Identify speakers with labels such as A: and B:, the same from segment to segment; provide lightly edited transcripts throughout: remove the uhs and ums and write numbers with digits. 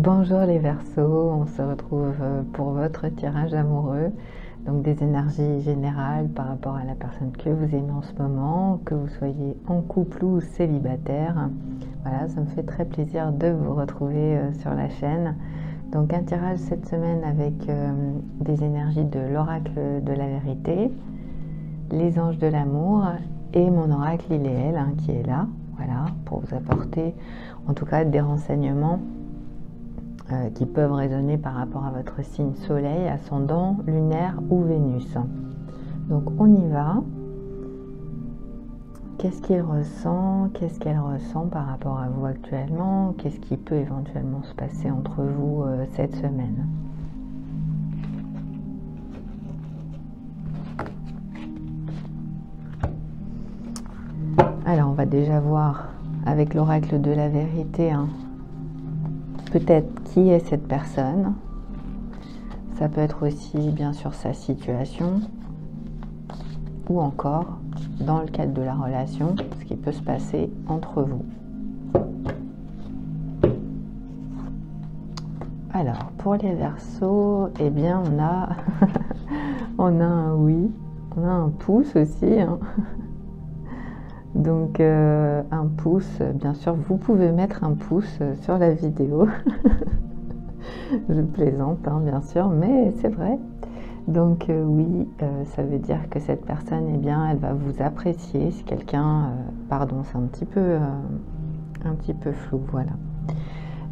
A: Bonjour les Verseaux, on se retrouve pour votre tirage amoureux, donc des énergies générales par rapport à la personne que vous aimez en ce moment, que vous soyez en couple ou célibataire. Voilà, ça me fait très plaisir de vous retrouver sur la chaîne. Donc un tirage cette semaine avec des énergies de l'oracle de la vérité, les anges de l'amour et mon oracle Liléel qui est là, voilà, pour vous apporter en tout cas des renseignements qui peuvent résonner par rapport à votre signe soleil, ascendant, lunaire ou Vénus. Donc on y va. Qu'est-ce qu'il ressent? Qu'est-ce qu'elle ressent par rapport à vous actuellement? Qu'est-ce qui peut éventuellement se passer entre vous cette semaine? Alors on va déjà voir avec l'oracle de la vérité, peut-être qui est cette personne. Ça peut être aussi bien sûr sa situation ou encore dans le cadre de la relation, ce qui peut se passer entre vous. Alors pour les Verseaux, eh bien on a on a un oui, on a un pouce aussi, Donc un pouce, bien sûr, vous pouvez mettre un pouce sur la vidéo. Je plaisante, bien sûr, mais c'est vrai. Donc oui, ça veut dire que cette personne, eh bien, elle va vous apprécier. C'est quelqu'un, pardon, c'est un petit peu flou, voilà.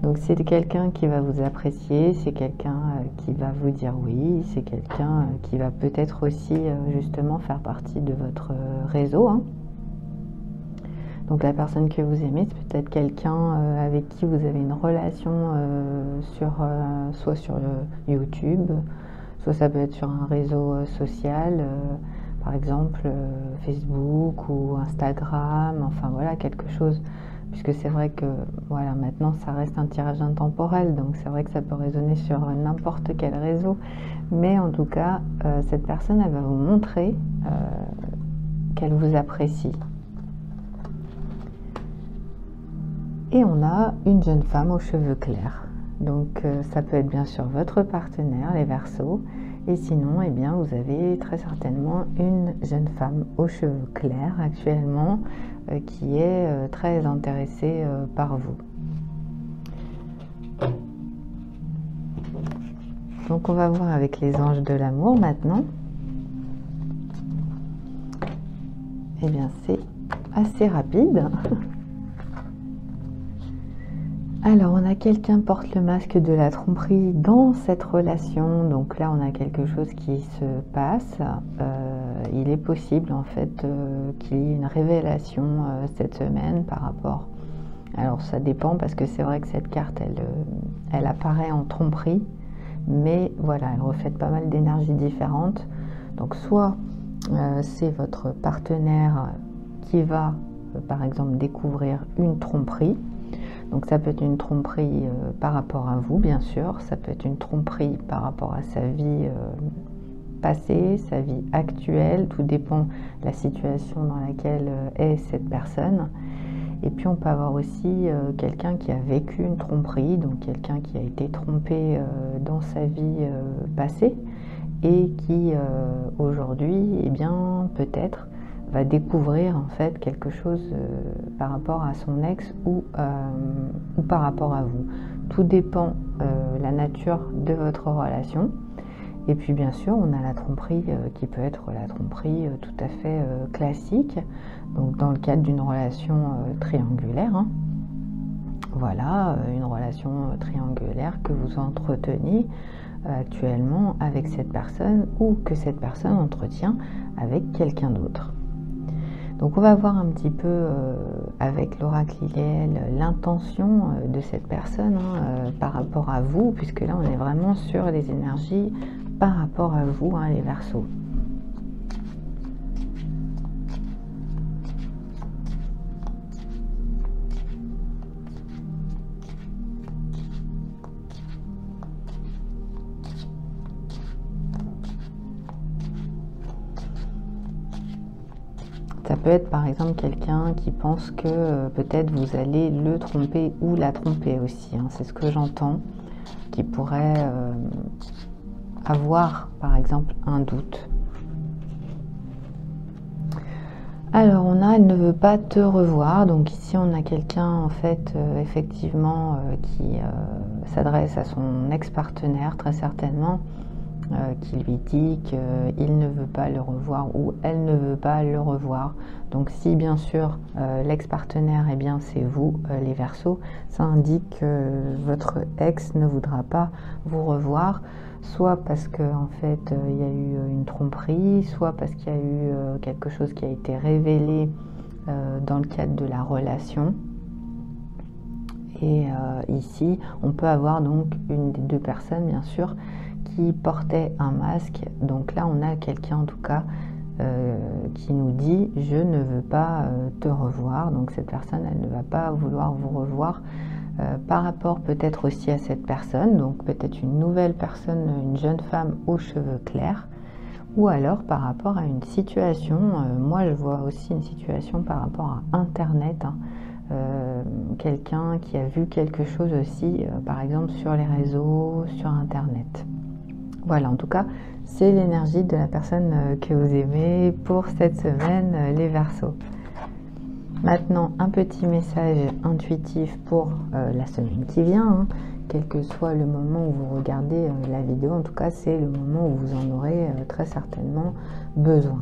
A: Donc c'est quelqu'un qui va vous apprécier, c'est quelqu'un qui va vous dire oui, c'est quelqu'un qui va peut-être aussi justement faire partie de votre réseau, Donc la personne que vous aimez, c'est peut-être quelqu'un avec qui vous avez une relation soit sur YouTube, soit ça peut être sur un réseau social, par exemple Facebook ou Instagram, enfin voilà, quelque chose, puisque c'est vrai que voilà, maintenant ça reste un tirage intemporel, donc c'est vrai que ça peut résonner sur n'importe quel réseau, mais en tout cas, cette personne, elle va vous montrer qu'elle vous apprécie. Et on a une jeune femme aux cheveux clairs. Donc ça peut être bien sûr votre partenaire, les Verseaux. Et sinon, eh bien, vous avez très certainement une jeune femme aux cheveux clairs actuellement qui est très intéressée par vous. Donc on va voir avec les anges de l'amour maintenant. Eh bien, c'est assez rapide. Alors, on a quelqu'un porte le masque de la tromperie dans cette relation. Donc là, on a quelque chose qui se passe. Il est possible, en fait, qu'il y ait une révélation cette semaine par rapport... Alors, ça dépend parce que c'est vrai que cette carte, elle apparaît en tromperie. Mais voilà, elle reflète pas mal d'énergies différentes. Donc, soit c'est votre partenaire qui va, par exemple, découvrir une tromperie. Donc ça peut être une tromperie par rapport à vous, bien sûr. Ça peut être une tromperie par rapport à sa vie passée, sa vie actuelle. Tout dépend de la situation dans laquelle est cette personne. Et puis on peut avoir aussi quelqu'un qui a vécu une tromperie, donc quelqu'un qui a été trompé dans sa vie passée et qui aujourd'hui, eh bien, peut-être va découvrir en fait quelque chose par rapport à son ex ou par rapport à vous. Tout dépend la nature de votre relation. Et puis bien sûr, on a la tromperie qui peut être la tromperie tout à fait classique, donc dans le cadre d'une relation triangulaire. Voilà, une relation triangulaire que vous entretenez actuellement avec cette personne ou que cette personne entretient avec quelqu'un d'autre. Donc on va voir un petit peu avec l'oracle Liléel l'intention de cette personne par rapport à vous, puisque là on est vraiment sur les énergies par rapport à vous, les Verseaux. Ça peut être par exemple quelqu'un qui pense que peut-être vous allez le tromper ou la tromper aussi, c'est ce que j'entends. qui pourrait avoir par exemple un doute. Alors on a, elle ne veut pas te revoir, donc ici on a quelqu'un en fait effectivement qui s'adresse à son ex-partenaire très certainement, qui lui dit qu'il ne veut pas le revoir ou elle ne veut pas le revoir. Donc si bien sûr l'ex-partenaire, eh bien c'est vous les Verseaux, ça indique que votre ex ne voudra pas vous revoir, soit parce que en fait il y a eu une tromperie, soit parce qu'il y a eu quelque chose qui a été révélé dans le cadre de la relation. Et ici on peut avoir donc une des deux personnes bien sûr qui portait un masque. Donc là on a quelqu'un en tout cas qui nous dit je ne veux pas te revoir. Donc cette personne, elle ne va pas vouloir vous revoir par rapport peut-être aussi à cette personne, donc peut-être une nouvelle personne, une jeune femme aux cheveux clairs, ou alors par rapport à une situation, moi je vois aussi une situation par rapport à internet, hein. Quelqu'un qui a vu quelque chose aussi par exemple sur les réseaux, sur internet. Voilà, en tout cas c'est l'énergie de la personne que vous aimez pour cette semaine, les Verseaux. Maintenant, un petit message intuitif pour la semaine qui vient, hein. Quel que soit le moment où vous regardez la vidéo, en tout cas c'est le moment où vous en aurez très certainement besoin.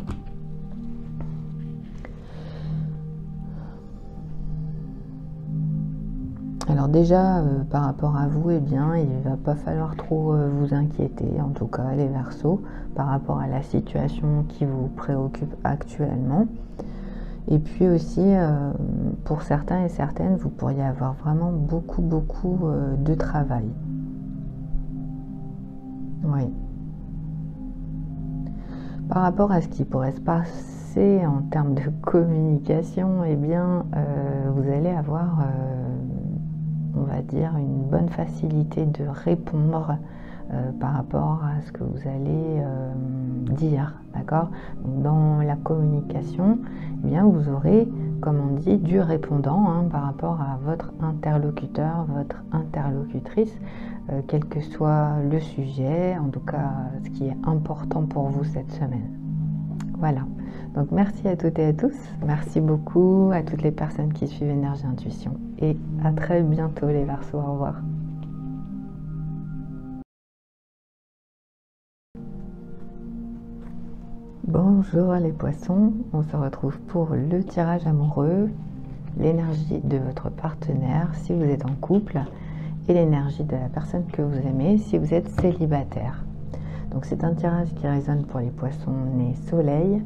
A: Alors déjà, par rapport à vous, eh bien, il ne va pas falloir trop vous inquiéter, en tout cas les Verseaux, par rapport à la situation qui vous préoccupe actuellement. Et puis aussi, pour certains et certaines, vous pourriez avoir vraiment beaucoup de travail. Oui. Par rapport à ce qui pourrait se passer en termes de communication, eh bien, vous allez avoir, on va dire, une bonne facilité de répondre par rapport à ce que vous allez dire, d'accord? Dans la communication, eh bien, vous aurez, comme on dit, du répondant hein, par rapport à votre interlocuteur, votre interlocutrice, quel que soit le sujet, en tout cas ce qui est important pour vous cette semaine. Voilà, donc merci à toutes et à tous, merci beaucoup à toutes les personnes qui suivent Énergie Intuition et à très bientôt les Verseaux, au revoir. Bonjour les Poissons, on se retrouve pour le tirage amoureux, l'énergie de votre partenaire si vous êtes en couple et l'énergie de la personne que vous aimez si vous êtes célibataire. Donc c'est un tirage qui résonne pour les Poissons nés Soleil,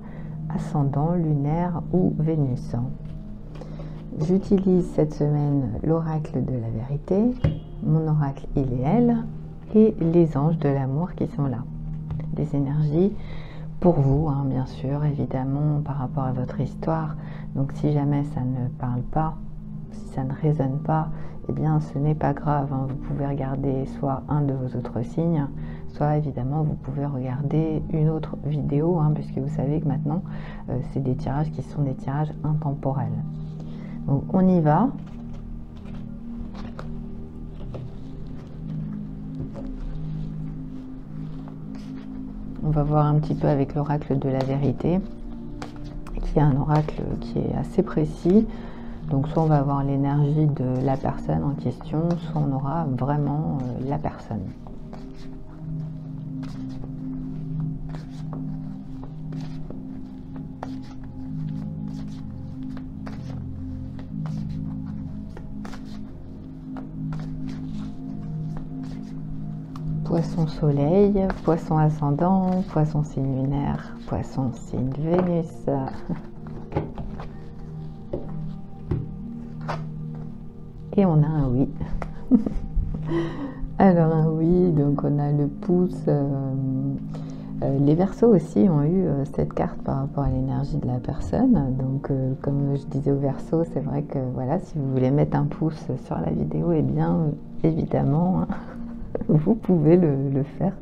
A: ascendant, lunaire ou Vénus. J'utilise cette semaine l'oracle de la vérité, mon oracle il et elle, et les anges de l'amour qui sont là. Des énergies pour vous, hein, bien sûr, évidemment, par rapport à votre histoire. Donc si jamais ça ne parle pas, si ça ne résonne pas, eh bien ce n'est pas grave, hein. Vous pouvez regarder soit un de vos autres signes, soit évidemment vous pouvez regarder une autre vidéo, hein, puisque vous savez que maintenant c'est des tirages qui sont des tirages intemporels. Donc on y va. On va voir un petit peu avec l'oracle de la vérité, qui est un oracle qui est assez précis. Donc soit on va avoir l'énergie de la personne en question, soit on aura vraiment la personne. Poisson soleil, poisson ascendant, poisson signe lunaire, poisson signe Vénus. Et on a un oui. Alors un oui, donc on a le pouce. Les Verseaux aussi ont eu cette carte par rapport à l'énergie de la personne. Donc comme je disais aux Verseaux, c'est vrai que voilà, si vous voulez mettre un pouce sur la vidéo, eh bien évidemment, hein, vous pouvez le faire.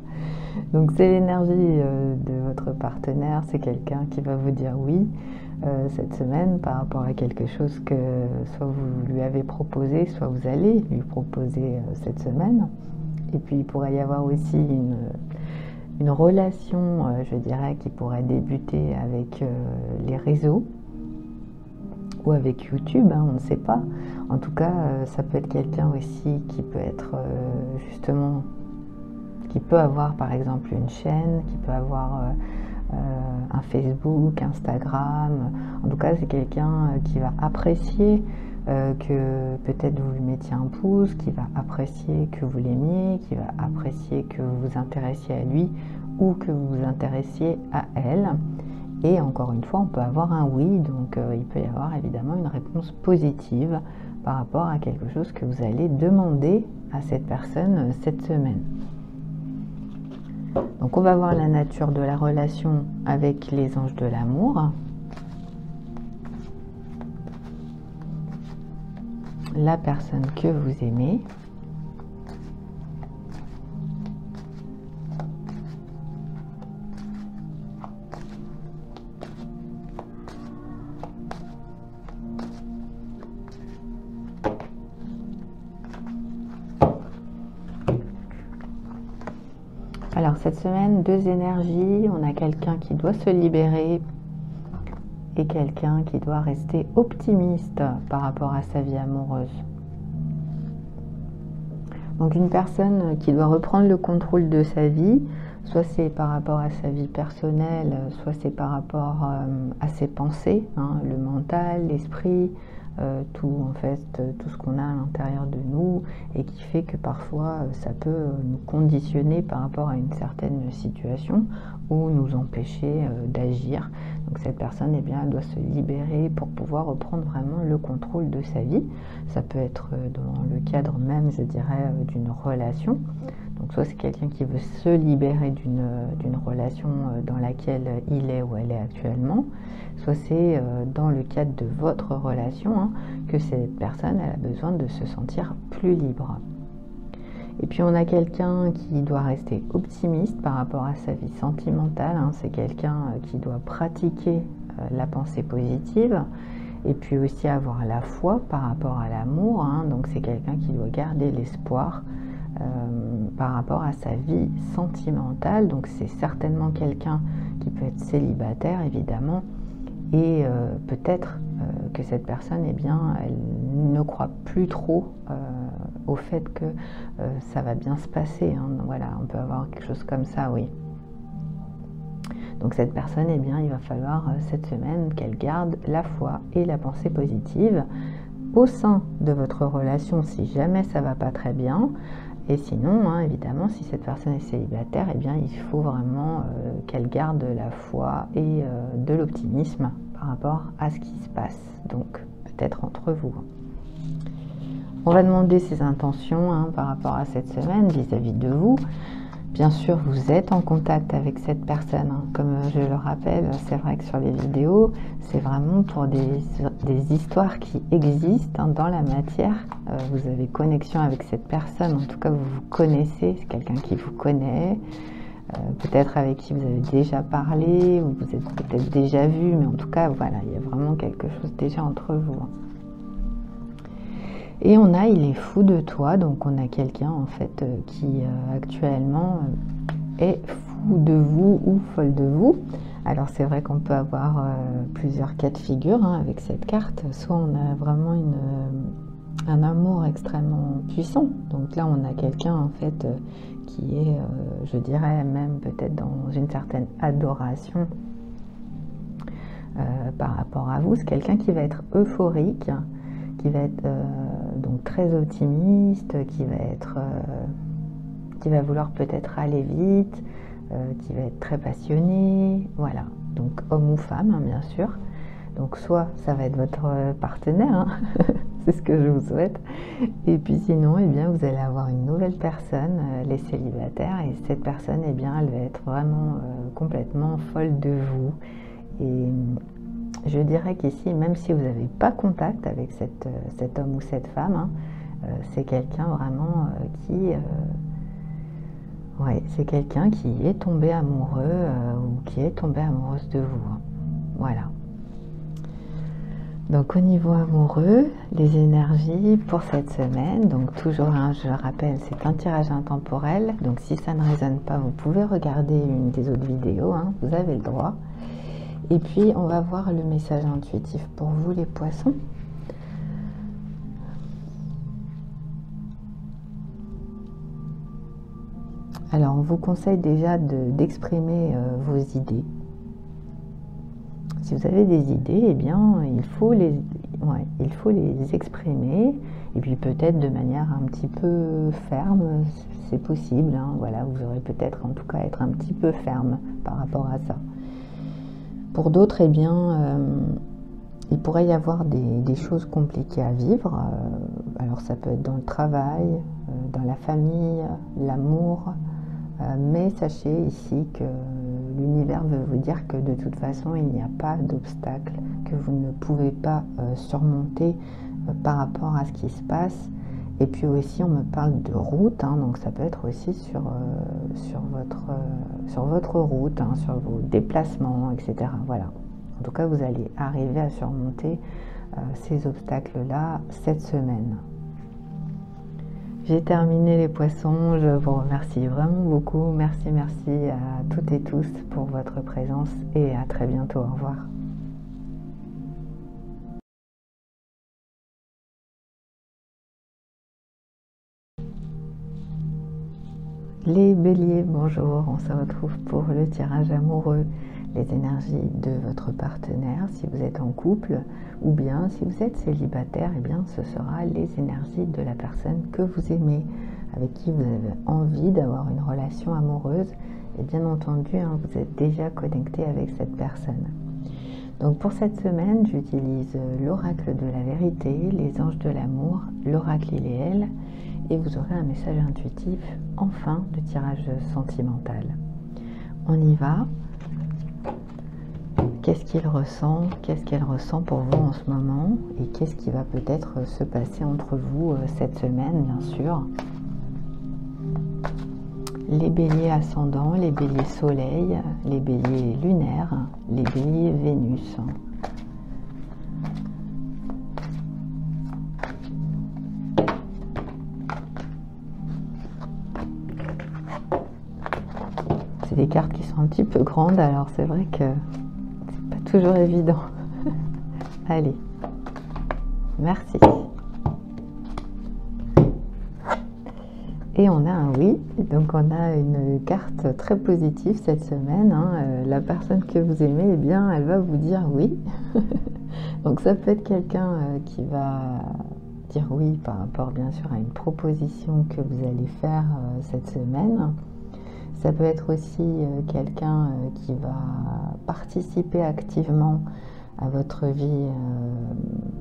A: Donc c'est l'énergie de votre partenaire, c'est quelqu'un qui va vous dire oui cette semaine par rapport à quelque chose que soit vous lui avez proposé, soit vous allez lui proposer cette semaine. Et puis il pourrait y avoir aussi une relation, je dirais, qui pourrait débuter avec les réseaux ou avec YouTube, hein, on ne sait pas. En tout cas, ça peut être quelqu'un aussi qui peut être justement, qui peut avoir par exemple une chaîne, qui peut avoir un Facebook, Instagram. En tout cas, c'est quelqu'un qui va apprécier que peut-être vous lui mettiez un pouce, qui va apprécier que vous l'aimiez, qui va apprécier que vous vous intéressiez à lui ou que vous vous intéressiez à elle. Et encore une fois, on peut avoir un oui, donc il peut y avoir évidemment une réponse positive par rapport à quelque chose que vous allez demander à cette personne cette semaine. Donc on va voir la nature de la relation avec les anges de l'amour. La personne que vous aimez. Alors cette semaine, deux énergies. On a quelqu'un qui doit se libérer et quelqu'un qui doit rester optimiste par rapport à sa vie amoureuse. Donc une personne qui doit reprendre le contrôle de sa vie, soit c'est par rapport à sa vie personnelle, soit c'est par rapport à ses pensées, hein, le mental, l'esprit, tout en fait, tout ce qu'on a à l'intérieur de nous et qui fait que parfois ça peut nous conditionner par rapport à une certaine situation ou nous empêcher d'agir. Donc cette personne, eh bien, elle doit se libérer pour pouvoir reprendre vraiment le contrôle de sa vie. Ça peut être dans le cadre même, je dirais, d'une relation. Donc soit c'est quelqu'un qui veut se libérer d'une relation dans laquelle il est ou elle est actuellement, soit c'est dans le cadre de votre relation hein, que cette personne elle a besoin de se sentir plus libre. Et puis on a quelqu'un qui doit rester optimiste par rapport à sa vie sentimentale, hein. C'est quelqu'un qui doit pratiquer la pensée positive et puis aussi avoir la foi par rapport à l'amour, hein. Donc c'est quelqu'un qui doit garder l'espoir par rapport à sa vie sentimentale. Donc c'est certainement quelqu'un qui peut être célibataire évidemment et peut-être que cette personne eh bien, elle ne croit plus trop au fait que ça va bien se passer, hein. Voilà, on peut avoir quelque chose comme ça, oui. Donc cette personne, eh bien, il va falloir cette semaine qu'elle garde la foi et la pensée positive au sein de votre relation si jamais ça va pas très bien. Et sinon, hein, évidemment, si cette personne est célibataire, eh bien, il faut vraiment qu'elle garde la foi et de l'optimisme par rapport à ce qui se passe. Donc, peut-être entre vous. On va demander ses intentions hein, par rapport à cette semaine vis-à-vis de vous. Bien sûr, vous êtes en contact avec cette personne. Hein. Comme je le rappelle, c'est vrai que sur les vidéos, c'est vraiment pour des histoires qui existent hein, dans la matière. Vous avez connexion avec cette personne, en tout cas vous vous connaissez, c'est quelqu'un qui vous connaît, peut-être avec qui vous avez déjà parlé, ou vous êtes peut-être déjà vu, mais en tout cas, voilà, il y a vraiment quelque chose déjà entre vous. Hein. Et on a, il est fou de toi, donc on a quelqu'un en fait qui actuellement est fou de vous ou folle de vous. Alors c'est vrai qu'on peut avoir plusieurs cas de figure hein, avec cette carte. Soit on a vraiment un amour extrêmement puissant. Donc là on a quelqu'un en fait qui est, je dirais même peut-être dans une certaine adoration par rapport à vous. C'est quelqu'un qui va être euphorique, qui va être donc très optimiste, qui va vouloir peut-être aller vite, qui va être très passionné, voilà. Donc homme ou femme, hein, bien sûr. Donc soit ça va être votre partenaire, hein, c'est ce que je vous souhaite. Et puis sinon, eh bien, vous allez avoir une nouvelle personne, les célibataires, et cette personne, eh bien, elle va être vraiment complètement folle de vous. Et je dirais qu'ici, même si vous n'avez pas contact avec cet homme ou cette femme, hein, c'est quelqu'un vraiment c'est quelqu'un qui est tombé amoureux ou qui est tombée amoureuse de vous. Hein. Voilà. Donc au niveau amoureux, les énergies pour cette semaine, donc toujours, je le rappelle, c'est un tirage intemporel, donc si ça ne résonne pas, vous pouvez regarder une des autres vidéos, vous avez le droit. Et puis on va voir le message intuitif pour vous les poissons. Alors on vous conseille déjà d'exprimer vos idées. Si vous avez des idées, eh bien, il faut les exprimer, et puis peut-être de manière un petit peu ferme, c'est possible. Voilà, vous aurez peut-être en tout cas être un petit peu ferme par rapport à ça. Pour d'autres, eh bien, il pourrait y avoir des choses compliquées à vivre. Alors ça peut être dans le travail, dans la famille, l'amour. Mais sachez ici que l'univers veut vous dire que de toute façon, il n'y a pas d'obstacle que vous ne pouvez pas surmonter par rapport à ce qui se passe. Et puis aussi, on me parle de route, donc ça peut être aussi sur votre route, sur vos déplacements, etc. Voilà. En tout cas, vous allez arriver à surmonter ces obstacles-là cette semaine. J'ai terminé les poissons, je vous remercie vraiment beaucoup. Merci à toutes et tous pour votre présence et à très bientôt. Au revoir. Les béliers, bonjour, on se retrouve pour le tirage amoureux. Les énergies de votre partenaire, si vous êtes en couple, ou bien si vous êtes célibataire, eh bien ce sera les énergies de la personne que vous aimez, avec qui vous avez envie d'avoir une relation amoureuse. Et bien entendu, vous êtes déjà connecté avec cette personne. Donc pour cette semaine, j'utilise l'oracle de la vérité, les anges de l'amour, l'oracle Iléel, et vous aurez un message intuitif en fin de tirage sentimental. On y va. Qu'est-ce qu'il ressent, qu'est-ce qu'elle ressent pour vous en ce moment, et qu'est-ce qui va peut-être se passer entre vous cette semaine, bien sûr. Les béliers ascendants, les béliers soleil, les béliers lunaires, les béliers Vénus. C'est des cartes qui sont un petit peu grandes, alors c'est vrai que toujours évident. Allez, merci. Et on a un oui, donc on a une carte très positive cette semaine. La personne que vous aimez, eh bien, elle va vous dire oui. Donc ça peut être quelqu'un qui va dire oui par rapport bien sûr à une proposition que vous allez faire cette semaine. Ça peut être aussi quelqu'un qui va participer activement à votre vie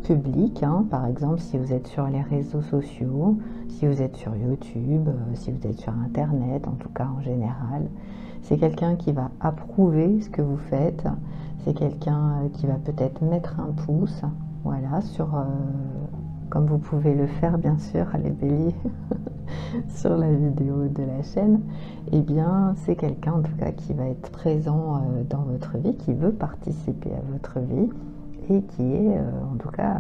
A: publique, par exemple si vous êtes sur les réseaux sociaux, si vous êtes sur YouTube, si vous êtes sur Internet, en tout cas en général. C'est quelqu'un qui va approuver ce que vous faites, c'est quelqu'un qui va peut-être mettre un pouce, voilà, sur, comme vous pouvez le faire bien sûr, les béliers, sur la vidéo de la chaîne. Eh bien, c'est quelqu'un en tout cas qui va être présent dans votre vie, qui veut participer à votre vie et qui est, en tout cas,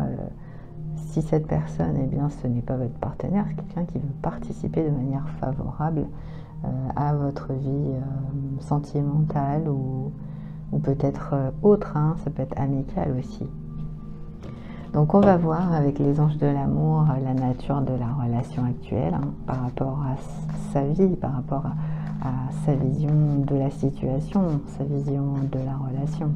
A: si cette personne, eh bien, ce n'est pas votre partenaire, c'est quelqu'un qui veut participer de manière favorable à votre vie sentimentale ou peut-être autre, ça peut être amical aussi. Donc on va voir avec les anges de l'amour la nature de la relation actuelle par rapport à sa vie, par rapport à sa vision de la situation, sa vision de la relation.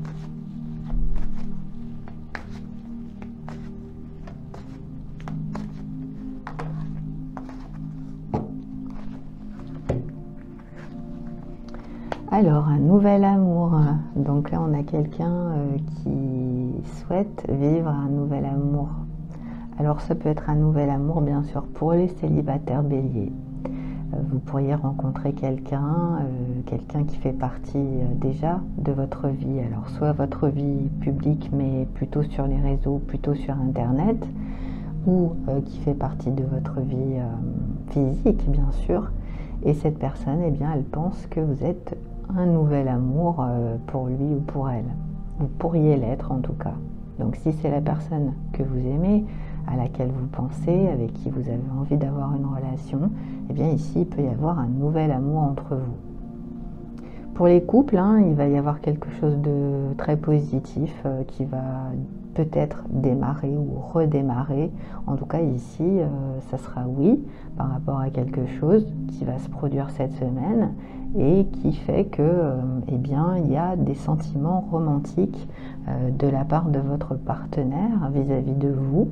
A: Alors, un nouvel amour. Donc là, on a quelqu'un qui souhaite vivre un nouvel amour. Alors, ça peut être un nouvel amour, bien sûr, pour les célibataires béliers. Vous pourriez rencontrer quelqu'un qui fait partie déjà de votre vie. Alors, soit votre vie publique, mais plutôt sur les réseaux, plutôt sur Internet, ou qui fait partie de votre vie physique, bien sûr. Et cette personne, eh bien, elle pense que vous êtes un nouvel amour pour lui ou pour elle. Vous pourriez l'être en tout cas. Donc si c'est la personne que vous aimez, à laquelle vous pensez, avec qui vous avez envie d'avoir une relation, eh bien ici il peut y avoir un nouvel amour entre vous. Pour les couples, il va y avoir quelque chose de très positif qui va peut-être démarrer ou redémarrer. En tout cas ici, ça sera oui par rapport à quelque chose qui va se produire cette semaine et qui fait que eh bien, il y a des sentiments romantiques de la part de votre partenaire vis-à-vis de vous.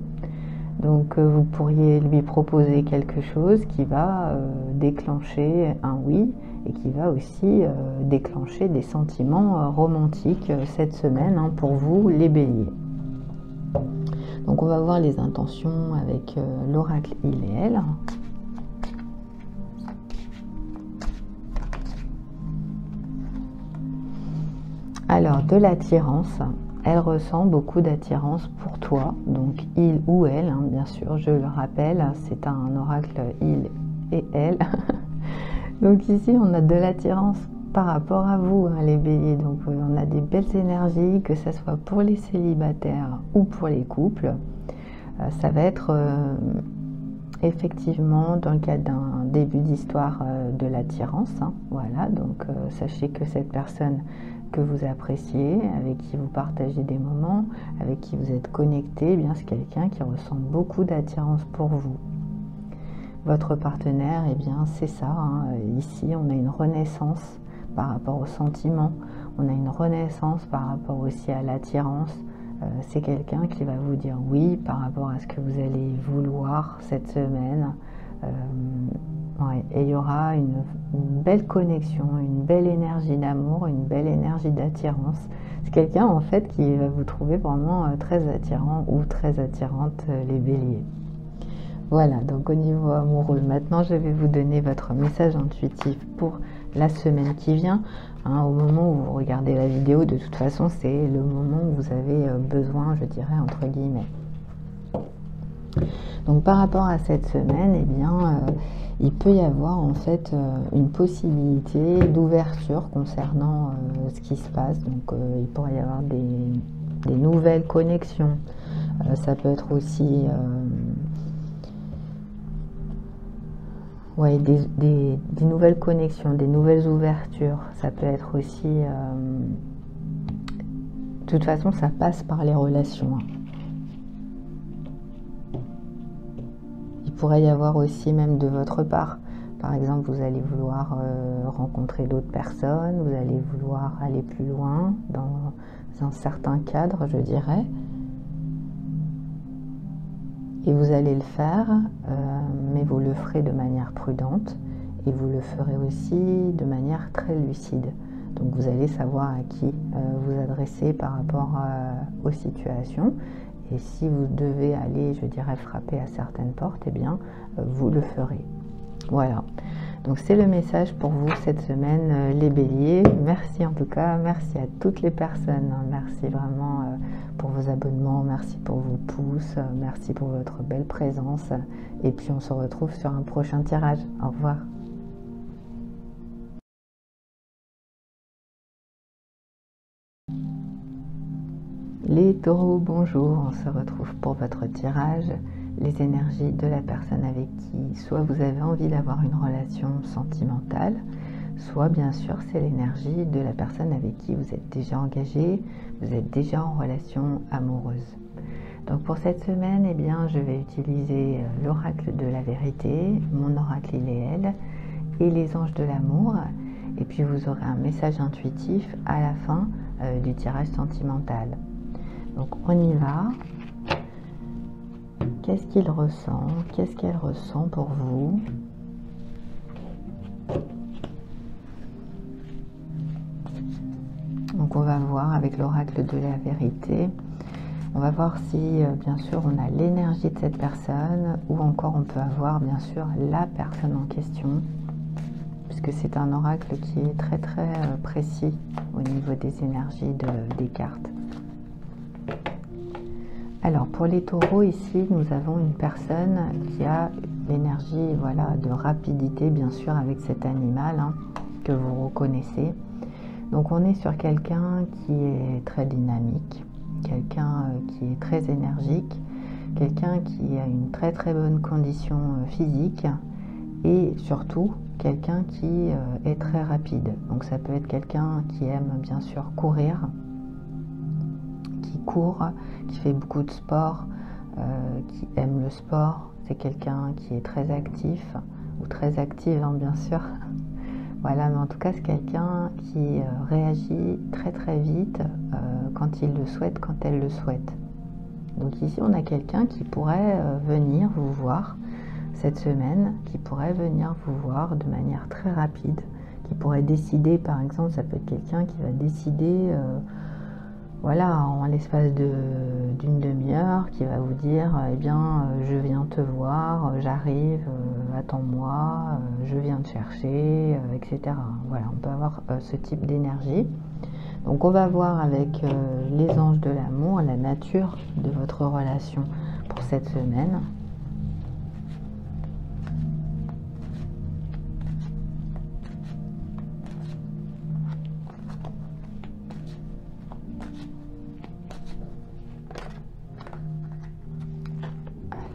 A: Donc vous pourriez lui proposer quelque chose qui va déclencher un oui et qui va aussi déclencher des sentiments romantiques cette semaine pour vous les béliers. Donc on va voir les intentions avec l'oracle Il et Elle. Alors de l'attirance, elle ressent beaucoup d'attirance pour toi, donc il ou elle, bien sûr, je le rappelle, c'est un oracle il et elle. Donc ici on a de l'attirance par rapport à vous, les béliers, donc on a des belles énergies, que ce soit pour les célibataires ou pour les couples. Ça va être effectivement dans le cadre d'un début d'histoire de l'attirance, voilà, donc sachez que cette personne que vous appréciez, avec qui vous partagez des moments, avec qui vous êtes connecté, eh bien c'est quelqu'un qui ressent beaucoup d'attirance pour vous. Votre partenaire, eh bien c'est ça, ici on a une renaissance par rapport aux sentiments, on a une renaissance par rapport aussi à l'attirance. C'est quelqu'un qui va vous dire oui par rapport à ce que vous allez vouloir cette semaine. Et il y aura une belle connexion, une belle énergie d'amour, une belle énergie d'attirance. C'est quelqu'un en fait qui va vous trouver vraiment très attirant ou très attirante, les béliers. Voilà, donc au niveau amoureux, maintenant je vais vous donner votre message intuitif pour la semaine qui vient. Au moment où vous regardez la vidéo, de toute façon, c'est le moment où vous avez besoin, je dirais, entre guillemets. Donc par rapport à cette semaine, eh bien, il peut y avoir en fait une possibilité d'ouverture concernant ce qui se passe. Donc il pourrait y avoir des nouvelles connexions. Ça peut être aussi des nouvelles connexions, des nouvelles ouvertures. Ça peut être aussi... de toute façon, ça passe par les relations. Il pourrait y avoir aussi même de votre part. Par exemple, vous allez vouloir rencontrer d'autres personnes, vous allez vouloir aller plus loin dans un certain cadre, je dirais. Et vous allez le faire, mais vous le ferez de manière prudente et vous le ferez aussi de manière très lucide. Donc vous allez savoir à qui vous adresser par rapport aux situations. Et si vous devez aller, je dirais, frapper à certaines portes, eh bien, vous le ferez. Voilà. Donc c'est le message pour vous cette semaine, les béliers. Merci en tout cas, merci à toutes les personnes. Merci vraiment pour vos abonnements, merci pour vos pouces, merci pour votre belle présence. Et puis on se retrouve sur un prochain tirage. Au revoir. Les taureaux, bonjour, on se retrouve pour votre tirage. Les énergies de la personne avec qui soit vous avez envie d'avoir une relation sentimentale, soit bien sûr c'est l'énergie de la personne avec qui vous êtes déjà engagé, vous êtes déjà en relation amoureuse. Donc pour cette semaine, eh bien, je vais utiliser l'oracle de la vérité, mon oracle Il et Elle, et les anges de l'amour. Et puis vous aurez un message intuitif à la fin du tirage sentimental. Donc on y va. Qu'est-ce qu'il ressent? Qu'est-ce qu'elle ressent pour vous? Donc on va voir avec l'oracle de la vérité. On va voir si, bien sûr, on a l'énergie de cette personne ou encore on peut avoir, bien sûr, la personne en question, puisque c'est un oracle qui est très très précis au niveau des énergies des cartes. Alors pour les taureaux, ici, nous avons une personne qui a l'énergie, voilà, de rapidité, bien sûr, avec cet animal que vous reconnaissez. Donc on est sur quelqu'un qui est très dynamique, qui quelqu'un qui est très énergique, quelqu'un qui a une très très bonne condition physique et surtout quelqu'un qui est très rapide. Donc ça peut être quelqu'un qui aime bien sûr courir, qui court, qui fait beaucoup de sport, qui aime le sport. C'est quelqu'un qui est très actif ou très active hein, bien sûr. Voilà, mais en tout cas c'est quelqu'un qui réagit très très vite quand il le souhaite, quand elle le souhaite. Donc ici on a quelqu'un qui pourrait venir vous voir cette semaine, qui pourrait venir vous voir de manière très rapide, qui pourrait décider, par exemple, ça peut être quelqu'un qui va décider, voilà, en l'espace d'une demi-heure, qui va vous dire, eh bien, je viens te voir, j'arrive, attends-moi, je viens te chercher, etc. Voilà, on peut avoir ce type d'énergie. Donc on va voir avec les anges de l'amour la nature de votre relation pour cette semaine.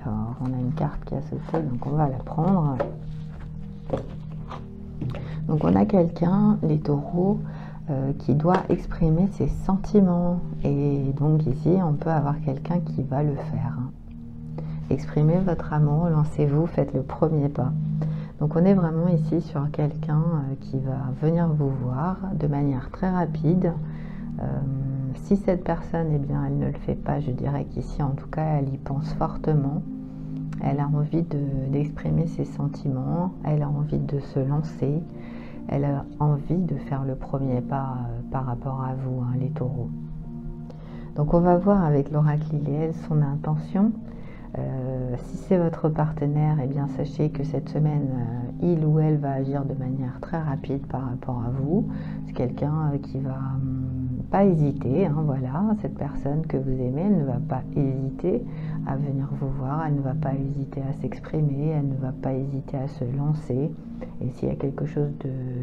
A: Alors, on a une carte qui a sauté, donc on va la prendre. Donc on a quelqu'un, les taureaux, qui doit exprimer ses sentiments. Et donc ici, on peut avoir quelqu'un qui va le faire. Exprimez votre amour, lancez-vous, faites le premier pas. Donc on est vraiment ici sur quelqu'un qui va venir vous voir de manière très rapide. Si cette personne, eh bien, elle ne le fait pas, je dirais qu'ici, en tout cas, elle y pense fortement. Elle a envie d'exprimer ses sentiments, elle a envie de se lancer, elle a envie de faire le premier pas par rapport à vous, hein, les taureaux. Donc on va voir avec l'oracle Liléel son intention. Si c'est votre partenaire, eh bien sachez que cette semaine, il ou elle va agir de manière très rapide par rapport à vous. C'est quelqu'un qui va pas hésiter, hein, voilà, cette personne que vous aimez, elle ne va pas hésiter à venir vous voir, elle ne va pas hésiter à s'exprimer, elle ne va pas hésiter à se lancer. Et s'il y a quelque chose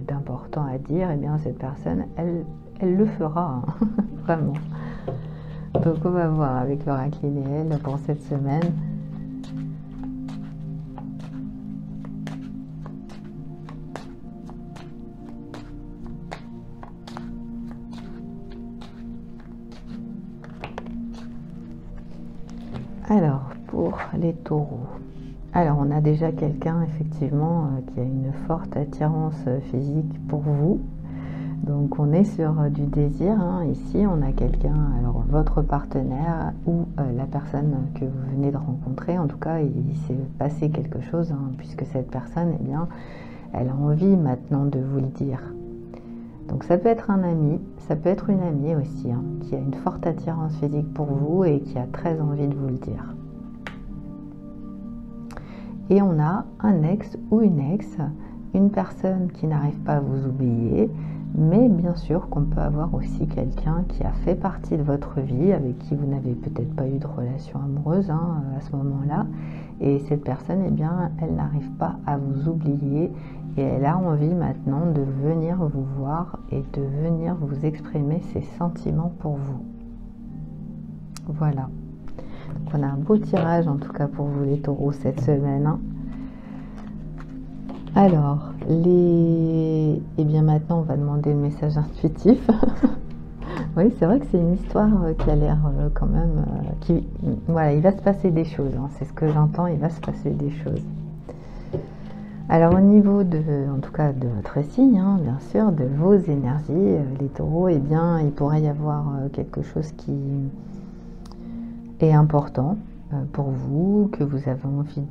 A: d'important à dire, eh bien cette personne, elle le fera, hein, vraiment. Donc on va voir avec l'oracle Liléel pour cette semaine. Alors, pour les taureaux. Alors, on a déjà quelqu'un, effectivement, qui a une forte attirance physique pour vous. Donc, on est sur du désir. Hein. Ici, on a quelqu'un, alors votre partenaire ou la personne que vous venez de rencontrer. En tout cas, il s'est passé quelque chose, hein, puisque cette personne, eh bien, elle a envie maintenant de vous le dire. Donc, ça peut être un ami, ça peut être une amie aussi, hein, qui a une forte attirance physique pour vous et qui a très envie de vous le dire. Et on a un ex ou une ex, une personne qui n'arrive pas à vous oublier, mais bien sûr qu'on peut avoir aussi quelqu'un qui a fait partie de votre vie, avec qui vous n'avez peut-être pas eu de relation amoureuse hein, à ce moment-là. Et cette personne, eh bien, elle n'arrive pas à vous oublier et elle a envie maintenant de venir vous voir et de venir vous exprimer ses sentiments pour vous. Voilà. Donc on a un beau tirage en tout cas pour vous les taureaux cette semaine. Hein. Alors, eh bien maintenant on va demander le message intuitif. Oui, c'est vrai que c'est une histoire qui a l'air quand même... voilà, il va se passer des choses, hein, c'est ce que j'entends, il va se passer des choses. Alors au niveau en tout cas de votre signe, hein, bien sûr, de vos énergies, les taureaux, eh bien il pourrait y avoir quelque chose qui est important pour vous, que vous avez envie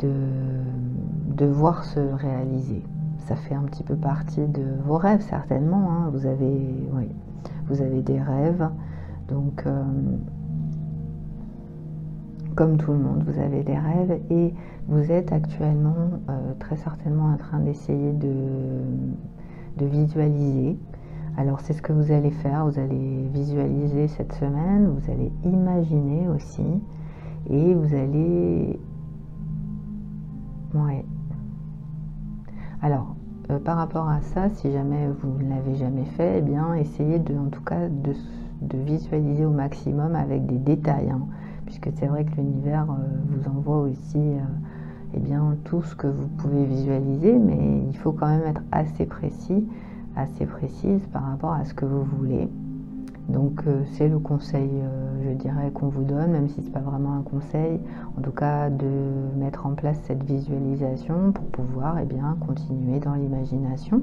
A: de voir se réaliser. Ça fait un petit peu partie de vos rêves certainement, hein. Vous avez des rêves, donc comme tout le monde, vous avez des rêves et vous êtes actuellement très certainement en train d'essayer de visualiser. Alors c'est ce que vous allez faire, vous allez visualiser cette semaine, vous allez imaginer aussi et vous allez... Ouais. Alors, par rapport à ça, si jamais vous ne l'avez jamais fait, eh bien essayez en tout cas de visualiser au maximum avec des détails, hein, puisque c'est vrai que l'univers vous envoie aussi eh bien, tout ce que vous pouvez visualiser, mais il faut quand même être assez précis, assez précise par rapport à ce que vous voulez. Donc c'est le conseil, je dirais, qu'on vous donne, même si ce n'est pas vraiment un conseil, en tout cas de mettre en place cette visualisation pour pouvoir bien, continuer dans l'imagination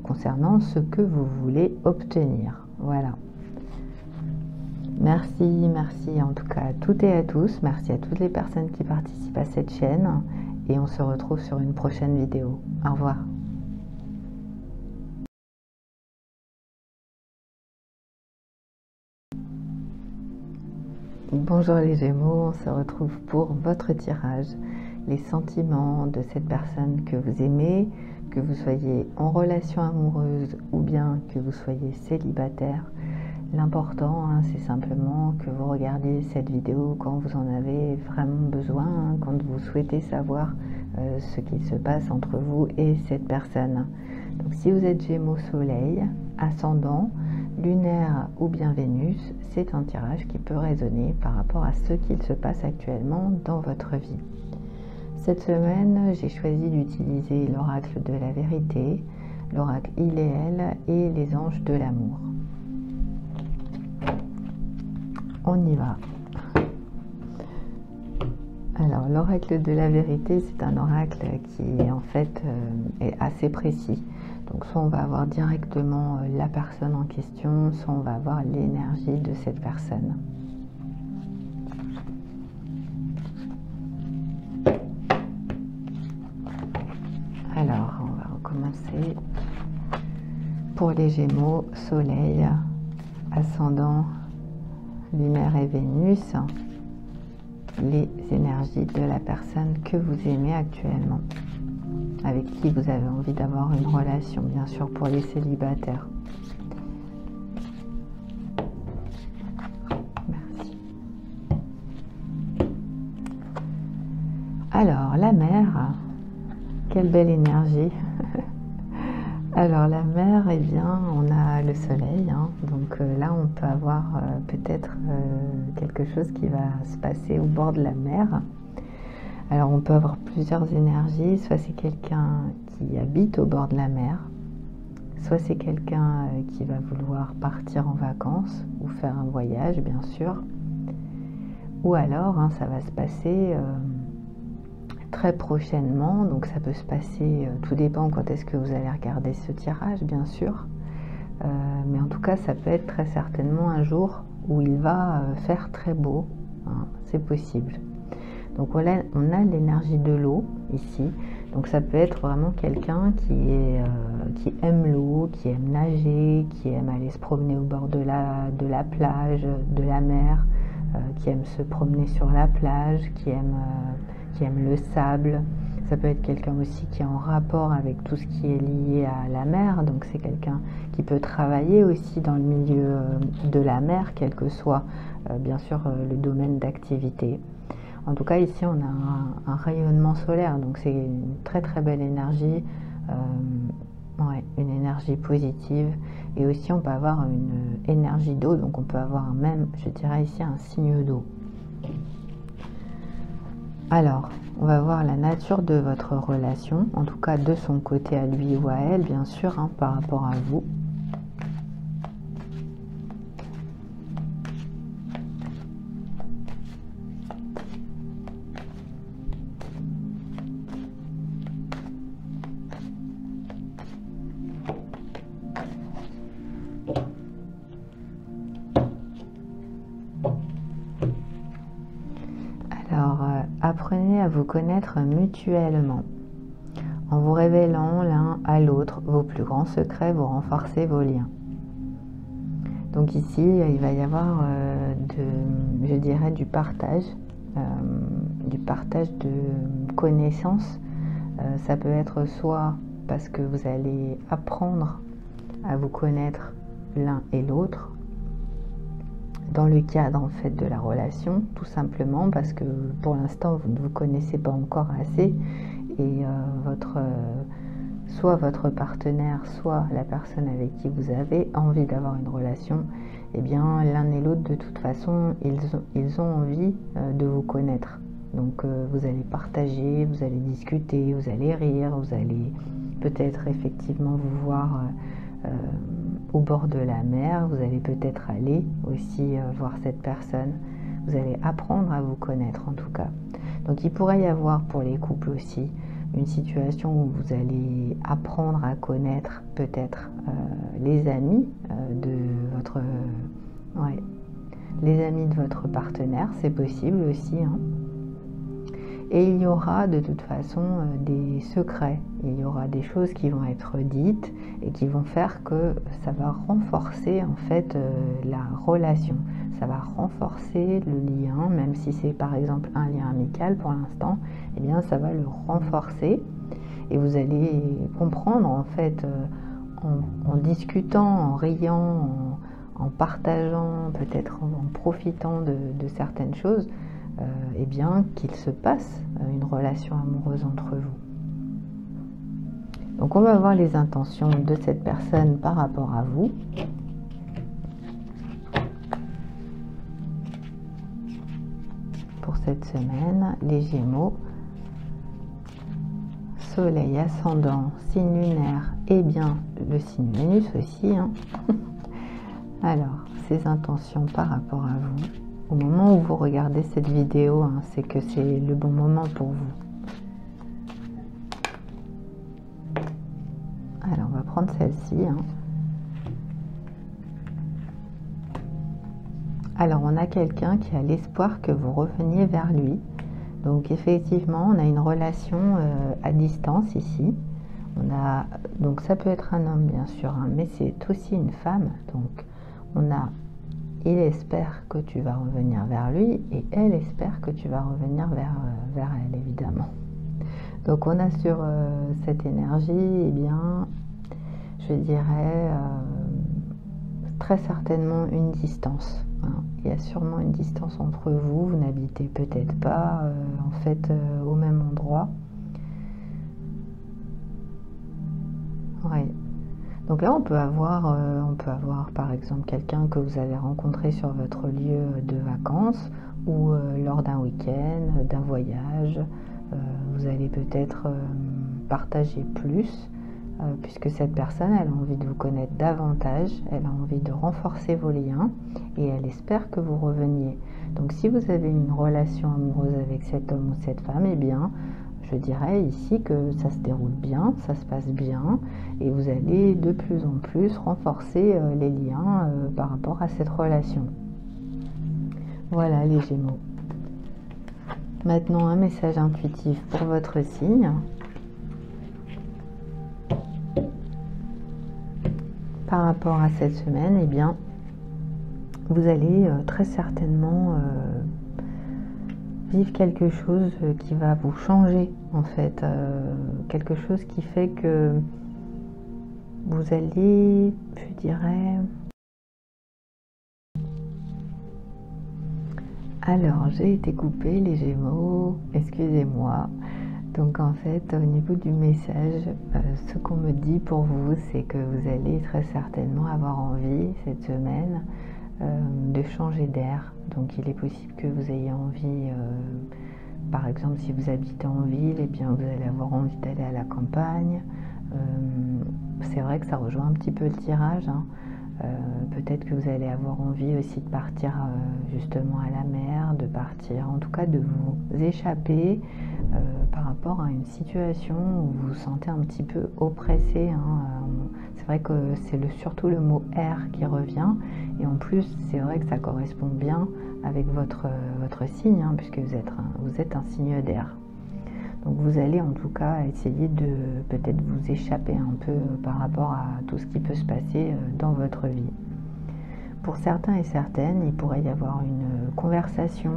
A: concernant ce que vous voulez obtenir. Voilà. Merci, merci en tout cas à toutes et à tous, merci à toutes les personnes qui participent à cette chaîne et on se retrouve sur une prochaine vidéo. Au revoir. Bonjour les Gémeaux, on se retrouve pour votre tirage. Les sentiments de cette personne que vous aimez, que vous soyez en relation amoureuse ou bien que vous soyez célibataire. L'important, c'est simplement que vous regardiez cette vidéo quand vous en avez vraiment besoin, quand vous souhaitez savoir ce qu'il se passe entre vous et cette personne. Donc si vous êtes Gémeaux Soleil, ascendant, lunaire ou bien Vénus, c'est un tirage qui peut résonner par rapport à ce qu'il se passe actuellement dans votre vie. Cette semaine, j'ai choisi d'utiliser l'oracle de la vérité, l'oracle Il et Elle et les anges de l'amour. On y va. Alors, l'oracle de la vérité, c'est un oracle qui en fait est assez précis. Donc soit on va avoir directement la personne en question, soit on va avoir l'énergie de cette personne. Alors, on va recommencer. Pour les Gémeaux, Soleil, ascendant, lunaire et Vénus, les énergies de la personne que vous aimez actuellement, avec qui vous avez envie d'avoir une relation, bien sûr pour les célibataires. Merci. Alors, la mer, quelle belle énergie. Alors, la mer, eh bien, on a le soleil, hein, donc là, on peut avoir peut-être quelque chose qui va se passer au bord de la mer. Alors on peut avoir plusieurs énergies, soit c'est quelqu'un qui habite au bord de la mer, soit c'est quelqu'un qui va vouloir partir en vacances ou faire un voyage bien sûr, ou alors ça va se passer très prochainement, donc ça peut se passer, tout dépend quand est-ce que vous allez regarder ce tirage bien sûr, mais en tout cas ça peut être très certainement un jour où il va faire très beau, hein, c'est possible. Donc on a l'énergie de l'eau ici, donc ça peut être vraiment quelqu'un qui aime l'eau, qui aime nager, qui aime aller se promener au bord de la plage, de la mer, qui aime se promener sur la plage, qui aime le sable. Ça peut être quelqu'un aussi qui est en rapport avec tout ce qui est lié à la mer, donc c'est quelqu'un qui peut travailler aussi dans le milieu de la mer, quel que soit bien sûr le domaine d'activité. En tout cas, ici, on a un rayonnement solaire, donc c'est une très très belle énergie, ouais, une énergie positive. Et aussi, on peut avoir une énergie d'eau, donc on peut avoir même, je dirais ici, un signe d'eau. Alors, on va voir la nature de votre relation, en tout cas de son côté à lui ou à elle, bien sûr, hein, par rapport à vous. Alors, apprenez à vous connaître mutuellement. En vous révélant l'un à l'autre vos plus grands secrets, vous renforcez vos liens. Donc ici, il va y avoir, je dirais, du partage de connaissances. Ça peut être soit parce que vous allez apprendre à vous connaître l'un et l'autre, dans le cadre en fait de la relation, tout simplement parce que pour l'instant vous ne vous connaissez pas encore assez et soit votre partenaire, soit la personne avec qui vous avez envie d'avoir une relation, eh bien l'un et l'autre de toute façon ils ont envie de vous connaître. Donc vous allez partager, vous allez discuter, vous allez rire, vous allez peut-être effectivement vous voir au bord de la mer, vous allez peut-être aller aussi voir cette personne, vous allez apprendre à vous connaître en tout cas. Donc il pourrait y avoir pour les couples aussi une situation où vous allez apprendre à connaître peut-être les amis de votre les amis de votre partenaire, c'est possible aussi, hein. Et il y aura de toute façon des secrets, il y aura des choses qui vont être dites et qui vont faire que ça va renforcer en fait la relation, ça va renforcer le lien, même si c'est par exemple un lien amical pour l'instant, eh bien ça va le renforcer et vous allez comprendre en fait en discutant, en riant, en partageant, peut-être en profitant de certaines choses, eh bien qu'il se passe une relation amoureuse entre vous. Donc on va voir les intentions de cette personne par rapport à vous. Pour cette semaine, les Gémeaux, Soleil, ascendant, signe lunaire et bien le signe Vénus aussi, hein. Alors, ces intentions par rapport à vous. Au moment où vous regardez cette vidéo, hein, c'est que c'est le bon moment pour vous. Alors, on va prendre celle-ci, hein. Alors, on a quelqu'un qui a l'espoir que vous reveniez vers lui. Donc, effectivement, on a une relation à distance ici. Donc, ça peut être un homme, bien sûr, hein, mais c'est aussi une femme. Donc, on a... Il espère que tu vas revenir vers lui et elle espère que tu vas revenir vers elle, évidemment. Donc on a sur cette énergie, eh bien, je dirais très certainement une distance, hein. Il y a sûrement une distance entre vous, vous n'habitez peut-être pas en fait au même endroit. Ouais. Donc là, on peut avoir par exemple quelqu'un que vous avez rencontré sur votre lieu de vacances ou lors d'un week-end, d'un voyage. Vous allez peut-être partager plus puisque cette personne, elle a envie de vous connaître davantage, elle a envie de renforcer vos liens et elle espère que vous reveniez. Donc si vous avez une relation amoureuse avec cet homme ou cette femme, eh bien, je dirais ici que ça se déroule bien, ça se passe bien et vous allez de plus en plus renforcer les liens par rapport à cette relation. Voilà les Gémeaux. Maintenant un message intuitif pour votre signe. Par rapport à cette semaine, eh bien, vous allez très certainement vivre quelque chose qui va vous changer en fait, quelque chose qui fait que vous allez, je dirais, alors j'ai été coupée les Gémeaux, excusez-moi. Donc en fait au niveau du message, ce qu'on me dit pour vous, c'est que vous allez très certainement avoir envie cette semaine de changer d'air. Donc il est possible que vous ayez envie, par exemple si vous habitez en ville, eh bien vous allez avoir envie d'aller à la campagne. C'est vrai que ça rejoint un petit peu le tirage, hein. Peut-être que vous allez avoir envie aussi de partir justement à la mer, de partir, en tout cas de vous échapper par rapport à une situation où vous vous sentez un petit peu oppressé, hein. C'est vrai que c'est surtout le mot air qui revient et en plus c'est vrai que ça correspond bien avec votre signe, hein, puisque vous êtes un signe d'air. Donc vous allez en tout cas essayer de peut-être vous échapper un peu par rapport à tout ce qui peut se passer dans votre vie. Pour certains et certaines, il pourrait y avoir une conversation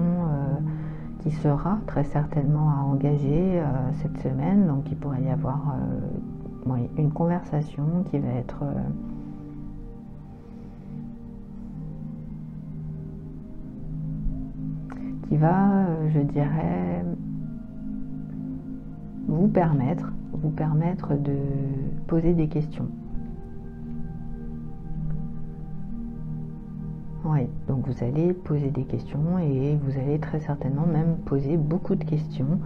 A: qui sera très certainement à engager cette semaine. Donc il pourrait y avoir une conversation qui va être je dirais, vous permettre de poser des questions. Oui, donc vous allez poser des questions et vous allez très certainement même poser beaucoup de questions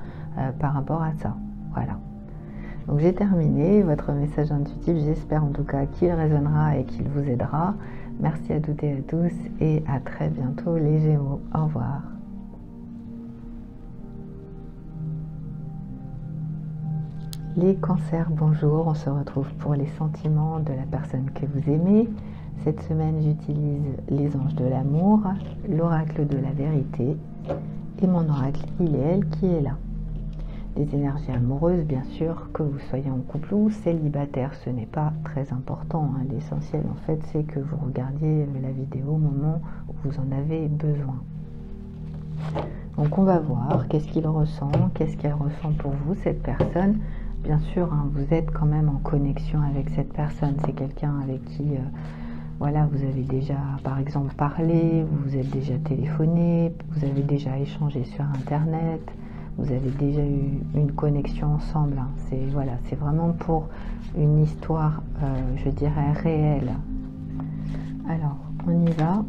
A: par rapport à ça. Voilà. Donc j'ai terminé votre message intuitif, j'espère en tout cas qu'il résonnera et qu'il vous aidera. Merci à toutes et à tous et à très bientôt les Gémeaux. Au revoir. Les cancers, bonjour, on se retrouve pour les sentiments de la personne que vous aimez. Cette semaine, j'utilise les anges de l'amour, l'oracle de la vérité et mon oracle, il et elle qui est là. Des énergies amoureuses, bien sûr, que vous soyez en couple ou célibataire, ce n'est pas très important. Hein. L'essentiel, en fait, c'est que vous regardiez la vidéo au moment où vous en avez besoin. Donc, on va voir qu'est-ce qu'il ressent, qu'est-ce qu'elle ressent pour vous, cette personne. Bien sûr, hein, vous êtes quand même en connexion avec cette personne. C'est quelqu'un avec qui... voilà, vous avez déjà, par exemple, parlé, vous vous êtes déjà téléphoné, vous avez déjà échangé sur Internet, vous avez déjà eu une connexion ensemble. Hein. C'est voilà, c'est vraiment pour une histoire, je dirais, réelle. Alors, on y va.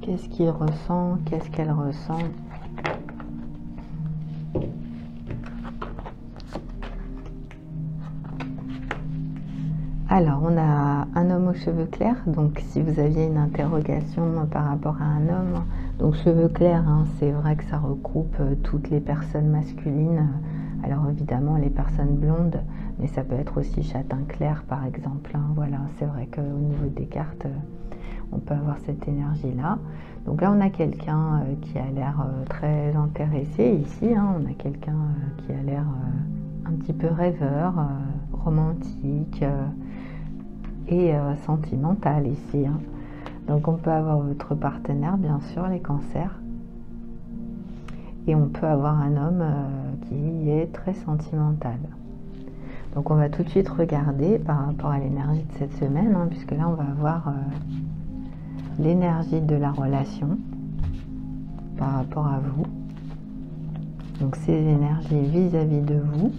A: Qu'est-ce qu'il ressent? Qu'est-ce qu'elle ressent? Alors, on a un homme aux cheveux clairs, donc si vous aviez une interrogation par rapport à un homme, donc cheveux clairs, hein, c'est vrai que ça regroupe toutes les personnes masculines, alors évidemment les personnes blondes, mais ça peut être aussi châtain clair par exemple, hein, voilà, c'est vrai qu'au niveau des cartes, on peut avoir cette énergie-là. Donc là, on a quelqu'un qui a l'air très intéressé ici, hein, on a quelqu'un qui a l'air un petit peu rêveur, romantique, et sentimentale ici. Hein. Donc on peut avoir votre partenaire, bien sûr, les cancers. Et on peut avoir un homme qui est très sentimental. Donc on va tout de suite regarder par rapport à l'énergie de cette semaine, hein, puisque là on va avoir l'énergie de la relation par rapport à vous. Donc ces énergies vis-à-vis de vous.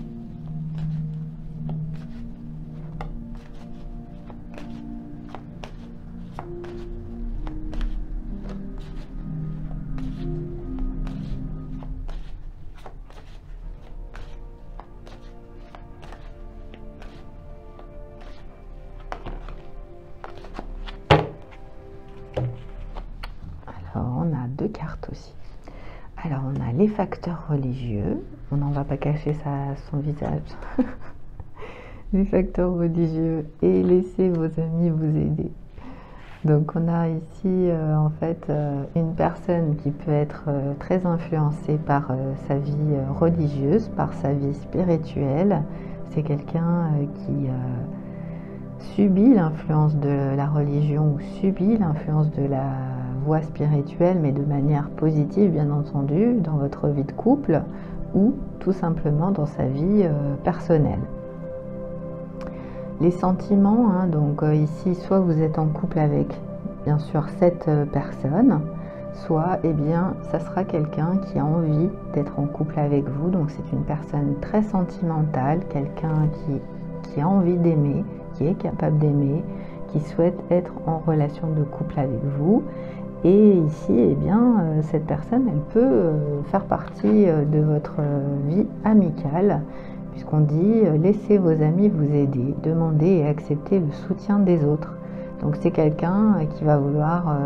A: On a deux cartes aussi. Alors, on a les facteurs religieux. On n'en va pas cacher son visage. Les facteurs religieux et laissez vos amis vous aider. Donc, on a ici, en fait, une personne qui peut être très influencée par sa vie religieuse, par sa vie spirituelle. C'est quelqu'un qui subit l'influence de la religion ou subit l'influence de la voie spirituelle, mais de manière positive, bien entendu, dans votre vie de couple ou tout simplement dans sa vie personnelle. Les sentiments, hein, donc ici, soit vous êtes en couple avec, bien sûr, cette personne, soit, eh bien, ça sera quelqu'un qui a envie d'être en couple avec vous. Donc, c'est une personne très sentimentale, quelqu'un qui a envie d'aimer, qui est capable d'aimer, qui souhaite être en relation de couple avec vous. Et ici, eh bien, cette personne, elle peut faire partie de votre vie amicale, puisqu'on dit laissez vos amis vous aider, demandez et acceptez le soutien des autres. Donc c'est quelqu'un qui va vouloir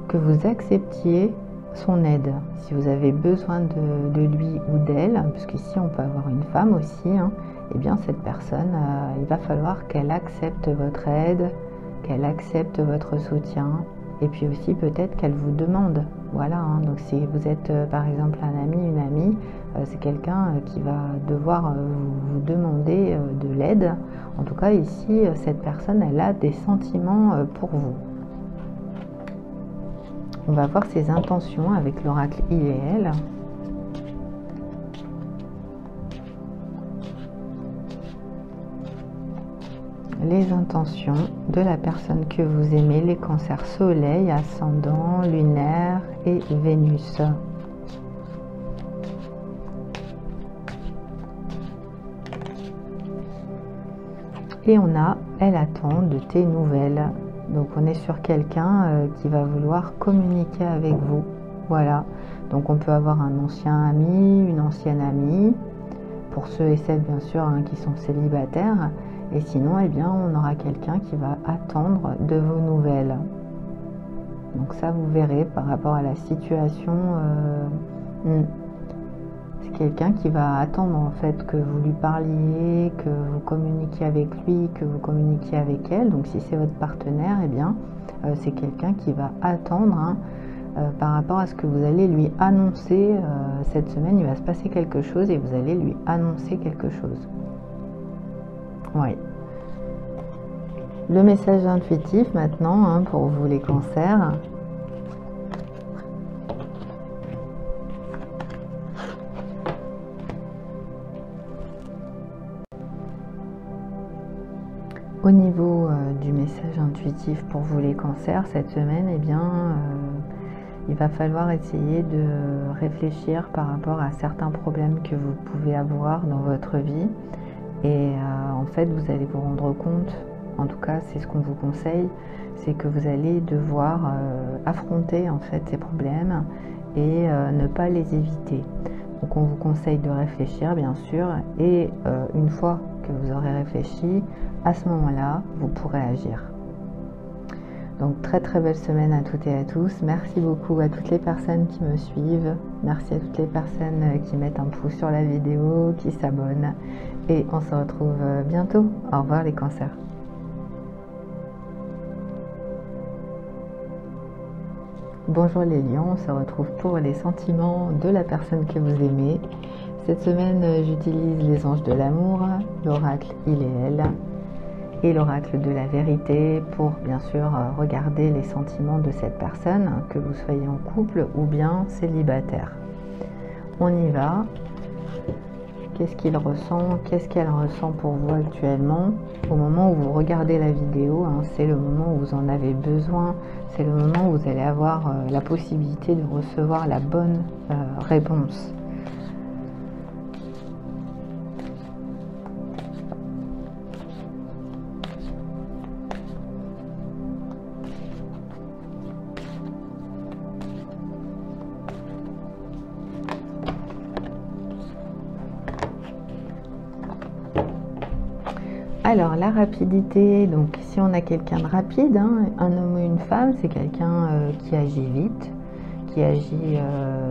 A: que vous acceptiez son aide. Si vous avez besoin de lui ou d'elle, puisqu'ici on peut avoir une femme aussi, hein, eh bien cette personne, il va falloir qu'elle accepte votre aide, qu'elle accepte votre soutien, et puis aussi peut-être qu'elle vous demande. Voilà, hein, donc si vous êtes par exemple un ami, une amie, c'est quelqu'un qui va devoir vous demander de l'aide. En tout cas ici, cette personne, elle a des sentiments pour vous. On va voir ses intentions avec l'oracle il et elle. Les intentions de la personne que vous aimez, les cancers soleil, ascendant, lunaire et Vénus. Et on a elle attend de tes nouvelles. Donc on est sur quelqu'un qui va vouloir communiquer avec vous. Voilà. Donc on peut avoir un ancien ami, une ancienne amie, pour ceux et celles bien sûr hein, qui sont célibataires. Et sinon, eh bien, on aura quelqu'un qui va attendre de vos nouvelles. Donc ça, vous verrez par rapport à la situation. C'est quelqu'un qui va attendre en fait que vous lui parliez, que vous communiquiez avec lui, que vous communiquiez avec elle. Donc si c'est votre partenaire, eh bien, c'est quelqu'un qui va attendre hein, par rapport à ce que vous allez lui annoncer. Cette semaine, il va se passer quelque chose et vous allez lui annoncer quelque chose. Oui. Le message intuitif maintenant hein, pour vous les cancers. Au niveau du message intuitif pour vous les cancers, cette semaine, eh bien, il va falloir essayer de réfléchir par rapport à certains problèmes que vous pouvez avoir dans votre vie. Et en fait, vous allez vous rendre compte, en tout cas, c'est ce qu'on vous conseille, c'est que vous allez devoir affronter en fait ces problèmes et ne pas les éviter. Donc on vous conseille de réfléchir bien sûr et une fois que vous aurez réfléchi, à ce moment-là, vous pourrez agir. Donc très très belle semaine à toutes et à tous. Merci beaucoup à toutes les personnes qui me suivent. Merci à toutes les personnes qui mettent un pouce sur la vidéo, qui s'abonnent. Et on se retrouve bientôt. Au revoir les cancers. Bonjour les lions, on se retrouve pour les sentiments de la personne que vous aimez. Cette semaine, j'utilise les anges de l'amour, l'oracle Il et Elle et l'oracle de la vérité pour bien sûr regarder les sentiments de cette personne, que vous soyez en couple ou bien célibataire. On y va. Qu'est-ce qu'il ressent? Qu'est-ce qu'elle ressent pour vous actuellement? Au moment où vous regardez la vidéo, hein, c'est le moment où vous en avez besoin. C'est le moment où vous allez avoir la possibilité de recevoir la bonne réponse. Alors la rapidité, donc si on a quelqu'un de rapide, hein, un homme ou une femme, c'est quelqu'un qui agit vite, qui agit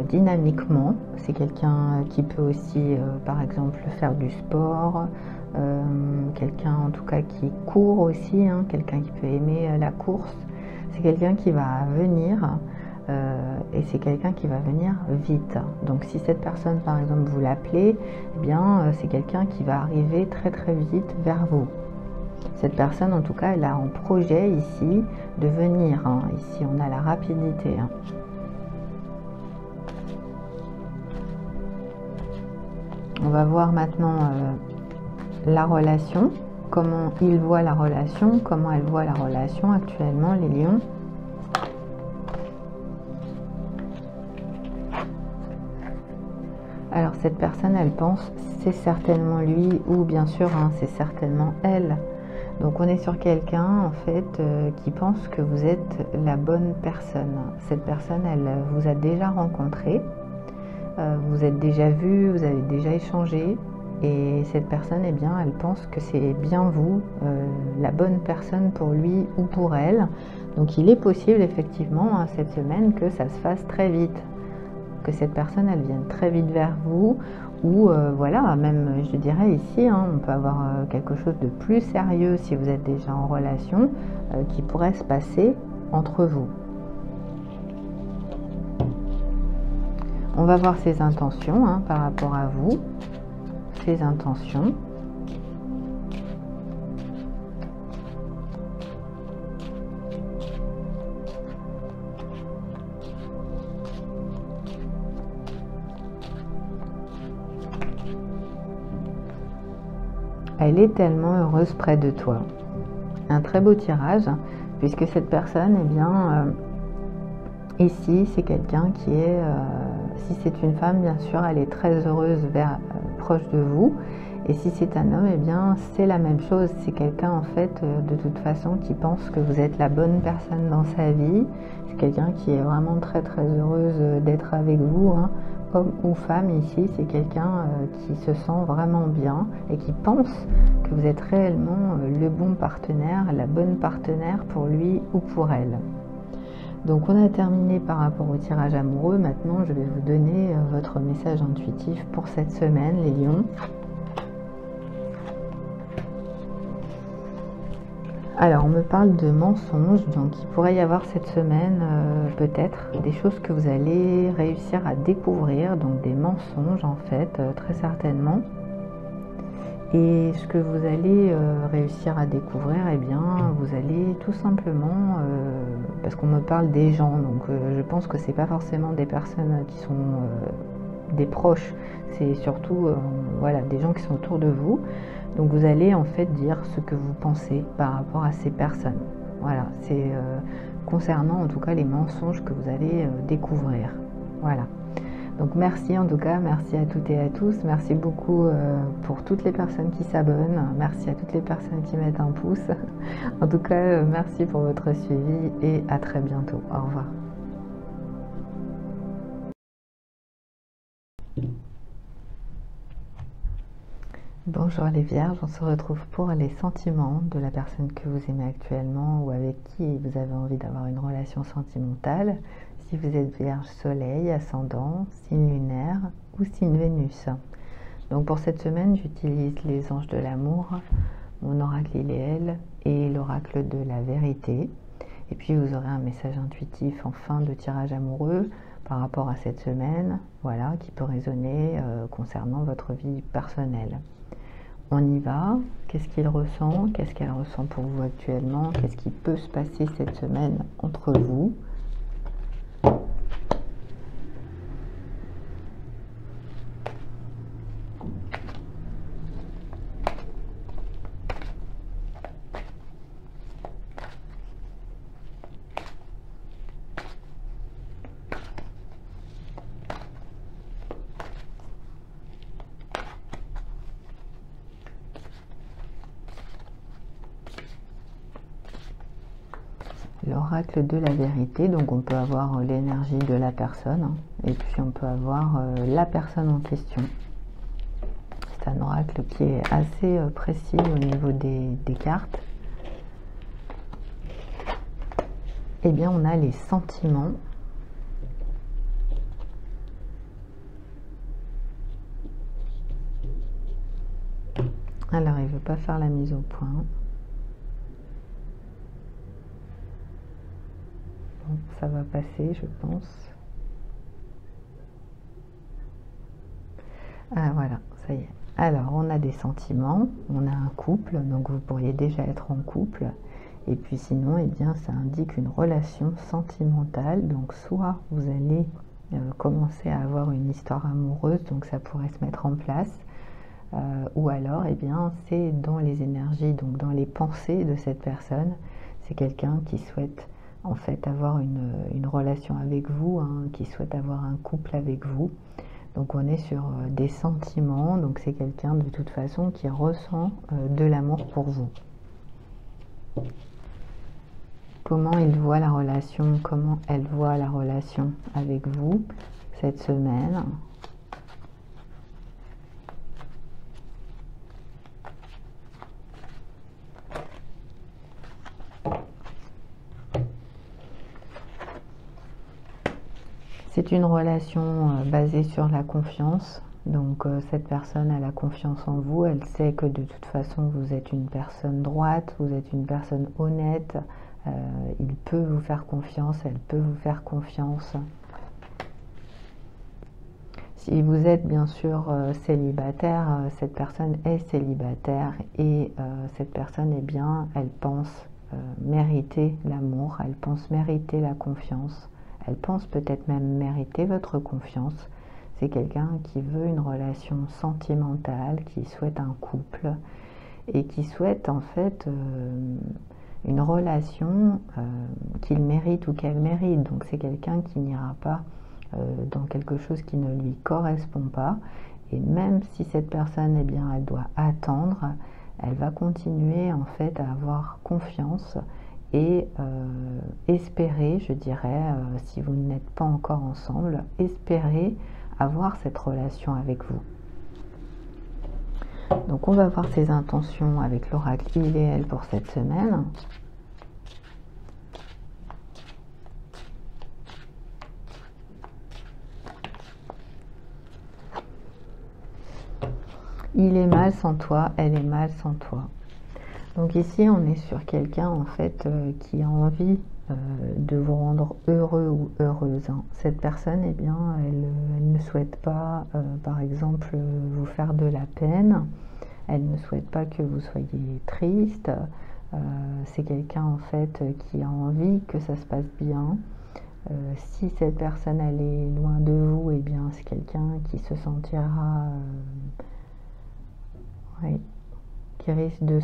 A: dynamiquement. C'est quelqu'un qui peut aussi par exemple faire du sport, quelqu'un en tout cas qui court aussi, hein, quelqu'un qui peut aimer la course. C'est quelqu'un qui va venir et c'est quelqu'un qui va venir vite. Donc si cette personne par exemple vous l'appelez, eh bien c'est quelqu'un qui va arriver très très vite vers vous. Cette personne en tout cas elle a en projet ici de venir, hein. Ici on a la rapidité, hein. On va voir maintenant la relation, comment il voit la relation, comment elle voit la relation actuellement les lions. Alors cette personne, elle pense c'est certainement lui ou bien sûr hein, c'est certainement elle. Donc on est sur quelqu'un en fait qui pense que vous êtes la bonne personne. Cette personne, elle vous a déjà rencontré, vous êtes déjà vu, vous avez déjà échangé et cette personne, eh bien, elle pense que c'est bien vous, la bonne personne pour lui ou pour elle. Donc il est possible effectivement hein, cette semaine que ça se fasse très vite. Que cette personne elle vienne très vite vers vous ou voilà, même je dirais ici hein, on peut avoir quelque chose de plus sérieux si vous êtes déjà en relation qui pourrait se passer entre vous. On va voir ses intentions hein, par rapport à vous, ses intentions. Elle est tellement heureuse près de toi. Un très beau tirage, puisque cette personne, eh bien, ici, c'est quelqu'un qui est, si c'est une femme, bien sûr, elle est très heureuse proche de vous. Et si c'est un homme, eh bien c'est la même chose. C'est quelqu'un en fait de toute façon qui pense que vous êtes la bonne personne dans sa vie. C'est quelqu'un qui est vraiment très très heureuse d'être avec vous, hein. Homme ou femme ici, c'est quelqu'un qui se sent vraiment bien et qui pense que vous êtes réellement le bon partenaire, la bonne partenaire pour lui ou pour elle. Donc on a terminé par rapport au tirage amoureux. Maintenant je vais vous donner votre message intuitif pour cette semaine, les lions. Alors on me parle de mensonges, donc il pourrait y avoir cette semaine peut-être des choses que vous allez réussir à découvrir, donc des mensonges en fait, très certainement. Et ce que vous allez réussir à découvrir, eh bien, vous allez tout simplement, parce qu'on me parle des gens, donc je pense que c'est pas forcément des personnes qui sont des proches, c'est surtout voilà, des gens qui sont autour de vous. Donc vous allez en fait dire ce que vous pensez par rapport à ces personnes. Voilà, c'est concernant en tout cas les mensonges que vous allez découvrir. Voilà. Donc merci en tout cas, merci à toutes et à tous, merci beaucoup pour toutes les personnes qui s'abonnent, merci à toutes les personnes qui mettent un pouce. En tout cas, merci pour votre suivi et à très bientôt. Au revoir. Bonjour les Vierges, on se retrouve pour les sentiments de la personne que vous aimez actuellement ou avec qui vous avez envie d'avoir une relation sentimentale. Si vous êtes Vierge, Soleil, Ascendant, signe lunaire ou signe Vénus. Donc pour cette semaine, j'utilise les anges de l'amour, mon oracle Iléel et l'oracle de la vérité. Et puis vous aurez un message intuitif en fin de tirage amoureux par rapport à cette semaine, voilà, qui peut résonner concernant votre vie personnelle. On y va. Qu'est-ce qu'il ressent? Qu'est-ce qu'elle ressent pour vous actuellement? Qu'est-ce qui peut se passer cette semaine entre vous? L'oracle de la vérité, donc on peut avoir l'énergie de la personne, hein, et puis on peut avoir la personne en question. C'est un oracle qui est assez précis au niveau des cartes. Eh bien, on a les sentiments. Alors, il ne veut pas faire la mise au point. Bon, ça va passer, je pense. Ah, voilà, ça y est. Alors, on a des sentiments, on a un couple, donc vous pourriez déjà être en couple. Et puis sinon, eh bien, ça indique une relation sentimentale. Donc, soit vous allez commencer à avoir une histoire amoureuse, donc ça pourrait se mettre en place. Ou alors, eh bien, c'est dans les énergies, donc dans les pensées de cette personne. C'est quelqu'un qui souhaite en fait avoir une relation avec vous, hein, qui souhaite avoir un couple avec vous. Donc on est sur des sentiments, donc c'est quelqu'un de toute façon qui ressent de l'amour pour vous. Comment il voit la relation, comment elle voit la relation avec vous cette semaine? C'est une relation basée sur la confiance. Donc cette personne a la confiance en vous, elle sait que de toute façon vous êtes une personne droite, vous êtes une personne honnête, il peut vous faire confiance, elle peut vous faire confiance. Si vous êtes bien sûr célibataire, cette personne est célibataire et cette personne, eh bien, elle pense mériter l'amour, elle pense mériter la confiance. Elle pense peut-être même mériter votre confiance. C'est quelqu'un qui veut une relation sentimentale, qui souhaite un couple et qui souhaite en fait une relation qu'il mérite ou qu'elle mérite. Donc c'est quelqu'un qui n'ira pas dans quelque chose qui ne lui correspond pas Et même si cette personne, eh bien, elle doit attendre, elle va continuer en fait à avoir confiance et espérer, je dirais, si vous n'êtes pas encore ensemble, espérer avoir cette relation avec vous. Donc on va voir ses intentions avec l'oracle il et elle pour cette semaine. Il est mal sans toi, elle est mal sans toi. Donc ici on est sur quelqu'un en fait qui a envie de vous rendre heureux ou heureuse. Cette personne, eh bien, elle ne souhaite pas, par exemple, vous faire de la peine. Elle ne souhaite pas que vous soyez triste. C'est quelqu'un en fait qui a envie que ça se passe bien. Si cette personne elle est loin de vous, eh bien c'est quelqu'un qui se sentira, oui, qui risque de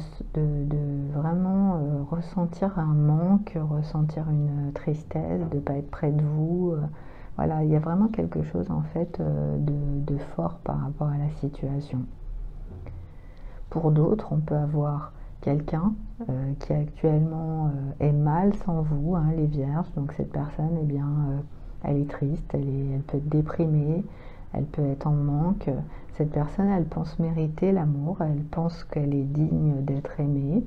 A: vraiment ressentir un manque, ressentir une tristesse, de ne pas être près de vous. Voilà, il y a vraiment quelque chose en fait de fort par rapport à la situation. Pour d'autres, on peut avoir quelqu'un qui actuellement est mal sans vous, hein, les vierges. Donc cette personne, eh bien, elle est triste, elle peut être déprimée, elle peut être en manque. Cette personne, elle pense mériter l'amour, elle pense qu'elle est digne d'être aimée.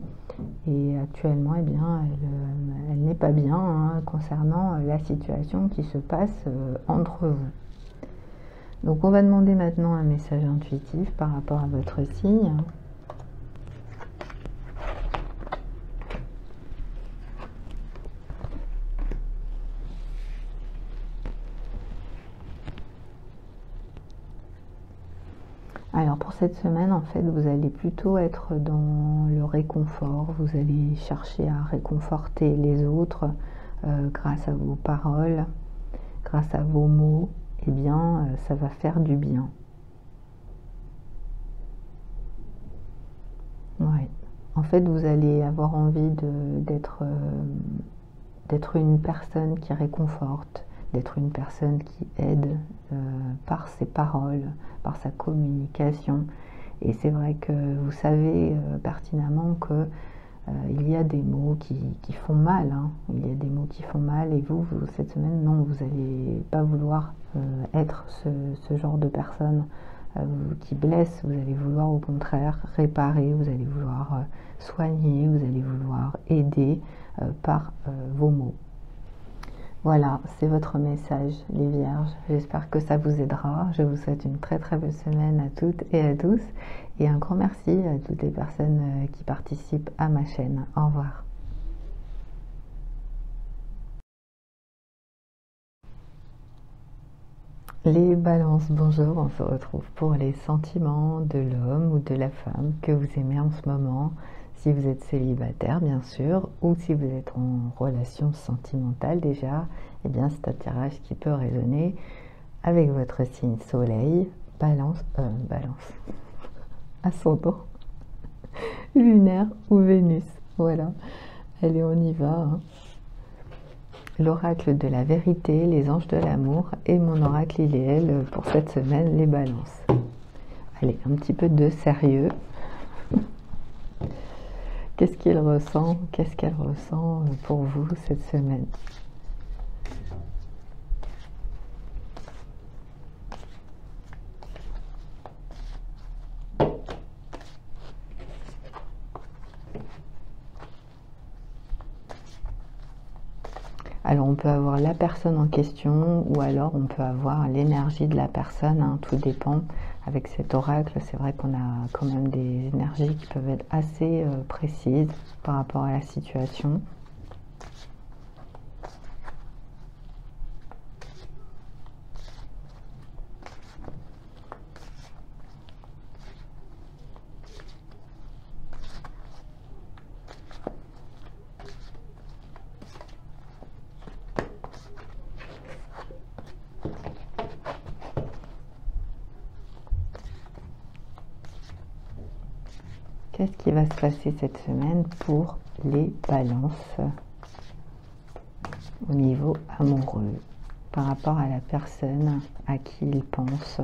A: Et actuellement, eh bien, elle n'est pas bien hein, concernant la situation qui se passe entre vous. Donc on va demander maintenant un message intuitif par rapport à votre signe. Alors pour cette semaine, en fait, vous allez plutôt être dans le réconfort. Vous allez chercher à réconforter les autres grâce à vos paroles, grâce à vos mots. Eh bien, ça va faire du bien. Ouais. En fait, vous allez avoir envie d'être une personne qui réconforte, d'être une personne qui aide par ses paroles, par sa communication. Et c'est vrai que vous savez pertinemment que il y a des mots qui font mal. Hein. Il y a des mots qui font mal et vous cette semaine, non, vous n'allez pas vouloir être ce genre de personne qui blesse. Vous allez vouloir au contraire réparer, vous allez vouloir soigner, vous allez vouloir aider par vos mots. Voilà, c'est votre message, les vierges. J'espère que ça vous aidera. Je vous souhaite une très très belle semaine à toutes et à tous. Et un grand merci à toutes les personnes qui participent à ma chaîne. Au revoir. Les balances, bonjour. On se retrouve pour les sentiments de l'homme ou de la femme que vous aimez en ce moment. Si vous êtes célibataire, bien sûr, ou si vous êtes en relation sentimentale déjà, eh bien c'est un tirage qui peut résonner avec votre signe soleil, balance, ascendant, lunaire ou Vénus. Voilà, allez, on y va. Hein. L'oracle de la vérité, les anges de l'amour et mon oracle il et elle pour cette semaine, les balances. Allez, un petit peu de sérieux. Qu'est-ce qu'il ressent? Qu'est-ce qu'elle ressent pour vous cette semaine? Alors on peut avoir la personne en question ou alors on peut avoir l'énergie de la personne, hein, tout dépend. Avec cet oracle, c'est vrai qu'on a quand même des énergies qui peuvent être assez précises par rapport à la situation. Qu'est-ce qui va se passer cette semaine pour les balances au niveau amoureux par rapport à la personne à qui ils pensent?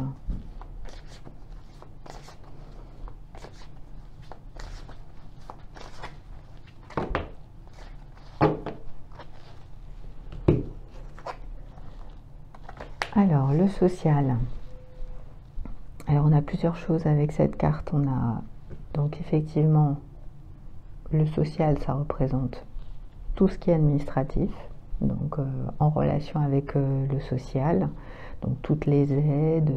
A: Alors, le social. Alors, on a plusieurs choses avec cette carte. On a donc effectivement le social, ça représente tout ce qui est administratif, donc en relation avec le social, donc toutes les aides,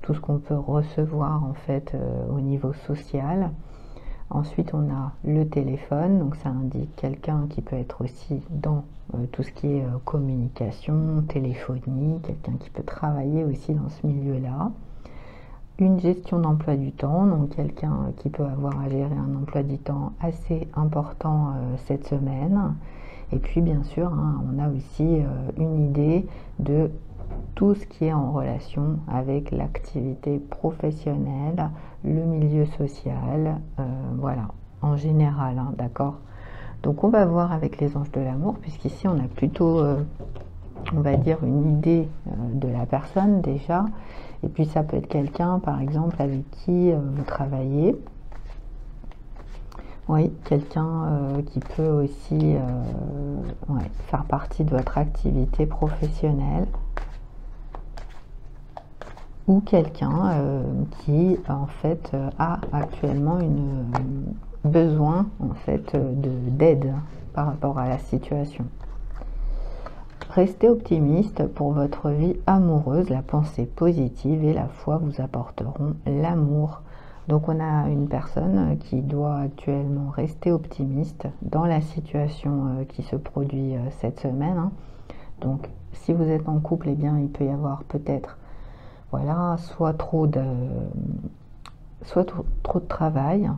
A: tout ce qu'on peut recevoir en fait au niveau social. Ensuite, on a le téléphone, donc ça indique quelqu'un qui peut être aussi dans tout ce qui est communication, téléphonie, quelqu'un qui peut travailler aussi dans ce milieu-là. Une gestion d'emploi du temps, donc quelqu'un qui peut avoir à gérer un emploi du temps assez important cette semaine. Et puis bien sûr, hein, on a aussi une idée de tout ce qui est en relation avec l'activité professionnelle, le milieu social, voilà, en général, hein, d'accord. Donc on va voir avec les anges de l'amour, puisqu'ici on a plutôt, on va dire, une idée de la personne déjà. Et puis ça peut être quelqu'un, par exemple, avec qui vous travaillez. Oui, quelqu'un qui peut aussi ouais, faire partie de votre activité professionnelle. Ou quelqu'un qui en fait a actuellement une besoin en fait d'aide par rapport à la situation. Restez optimiste pour votre vie amoureuse, la pensée positive et la foi vous apporteront l'amour. Donc on a une personne qui doit actuellement rester optimiste dans la situation qui se produit cette semaine, hein. Donc si vous êtes en couple, eh bien il peut y avoir peut-être voilà, soit trop de travail,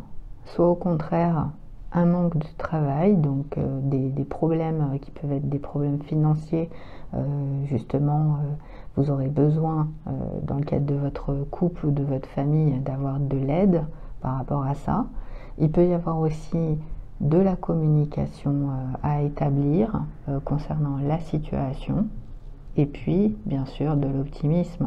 A: soit au contraire un manque de travail, donc des problèmes qui peuvent être des problèmes financiers, justement vous aurez besoin dans le cadre de votre couple ou de votre famille d'avoir de l'aide par rapport à ça. Il peut y avoir aussi de la communication à établir concernant la situation. Et puis, bien sûr, de l'optimisme.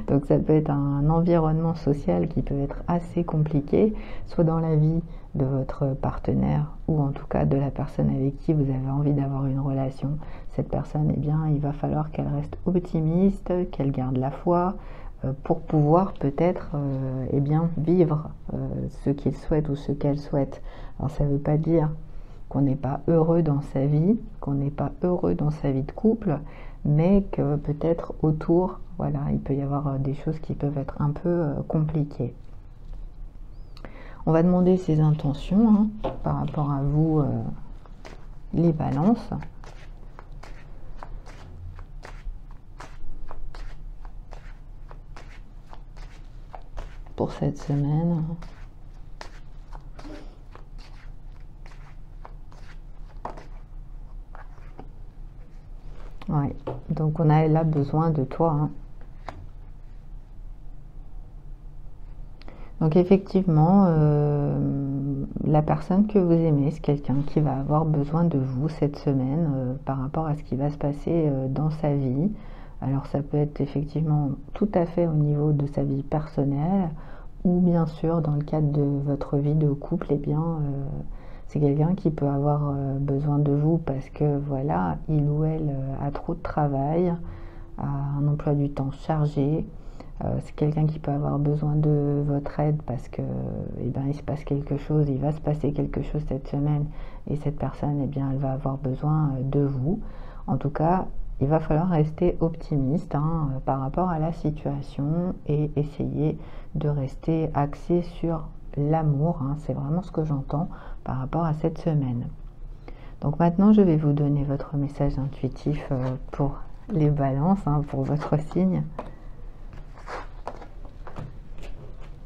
A: Donc ça peut être un environnement social qui peut être assez compliqué, soit dans la vie de votre partenaire ou en tout cas de la personne avec qui vous avez envie d'avoir une relation. Cette personne, eh bien, il va falloir qu'elle reste optimiste, qu'elle garde la foi pour pouvoir peut-être eh bien, vivre ce qu'il souhaite ou ce qu'elle souhaite. Alors ça ne veut pas dire qu'on n'est pas heureux dans sa vie, qu'on n'est pas heureux dans sa vie de couple, mais que peut-être autour, voilà, il peut y avoir des choses qui peuvent être un peu compliquées. On va demander ses intentions hein, par rapport à vous, les balances. Pour cette semaine. Ouais, donc on a là besoin de toi, hein. Donc effectivement, la personne que vous aimez, c'est quelqu'un qui va avoir besoin de vous cette semaine par rapport à ce qui va se passer dans sa vie. Alors ça peut être effectivement tout à fait au niveau de sa vie personnelle ou bien sûr dans le cadre de votre vie de couple, eh bien c'est quelqu'un qui peut avoir besoin de vous parce que voilà, il ou elle a trop de travail, a un emploi du temps chargé. C'est quelqu'un qui peut avoir besoin de votre aide parce que eh ben, il se passe quelque chose, il va se passer quelque chose cette semaine et cette personne, eh bien, elle va avoir besoin de vous. En tout cas, il va falloir rester optimiste hein, par rapport à la situation et essayer de rester axé sur l'amour. Hein, c'est vraiment ce que j'entends par rapport à cette semaine. Donc maintenant, je vais vous donner votre message intuitif pour les balances, hein, pour votre signe.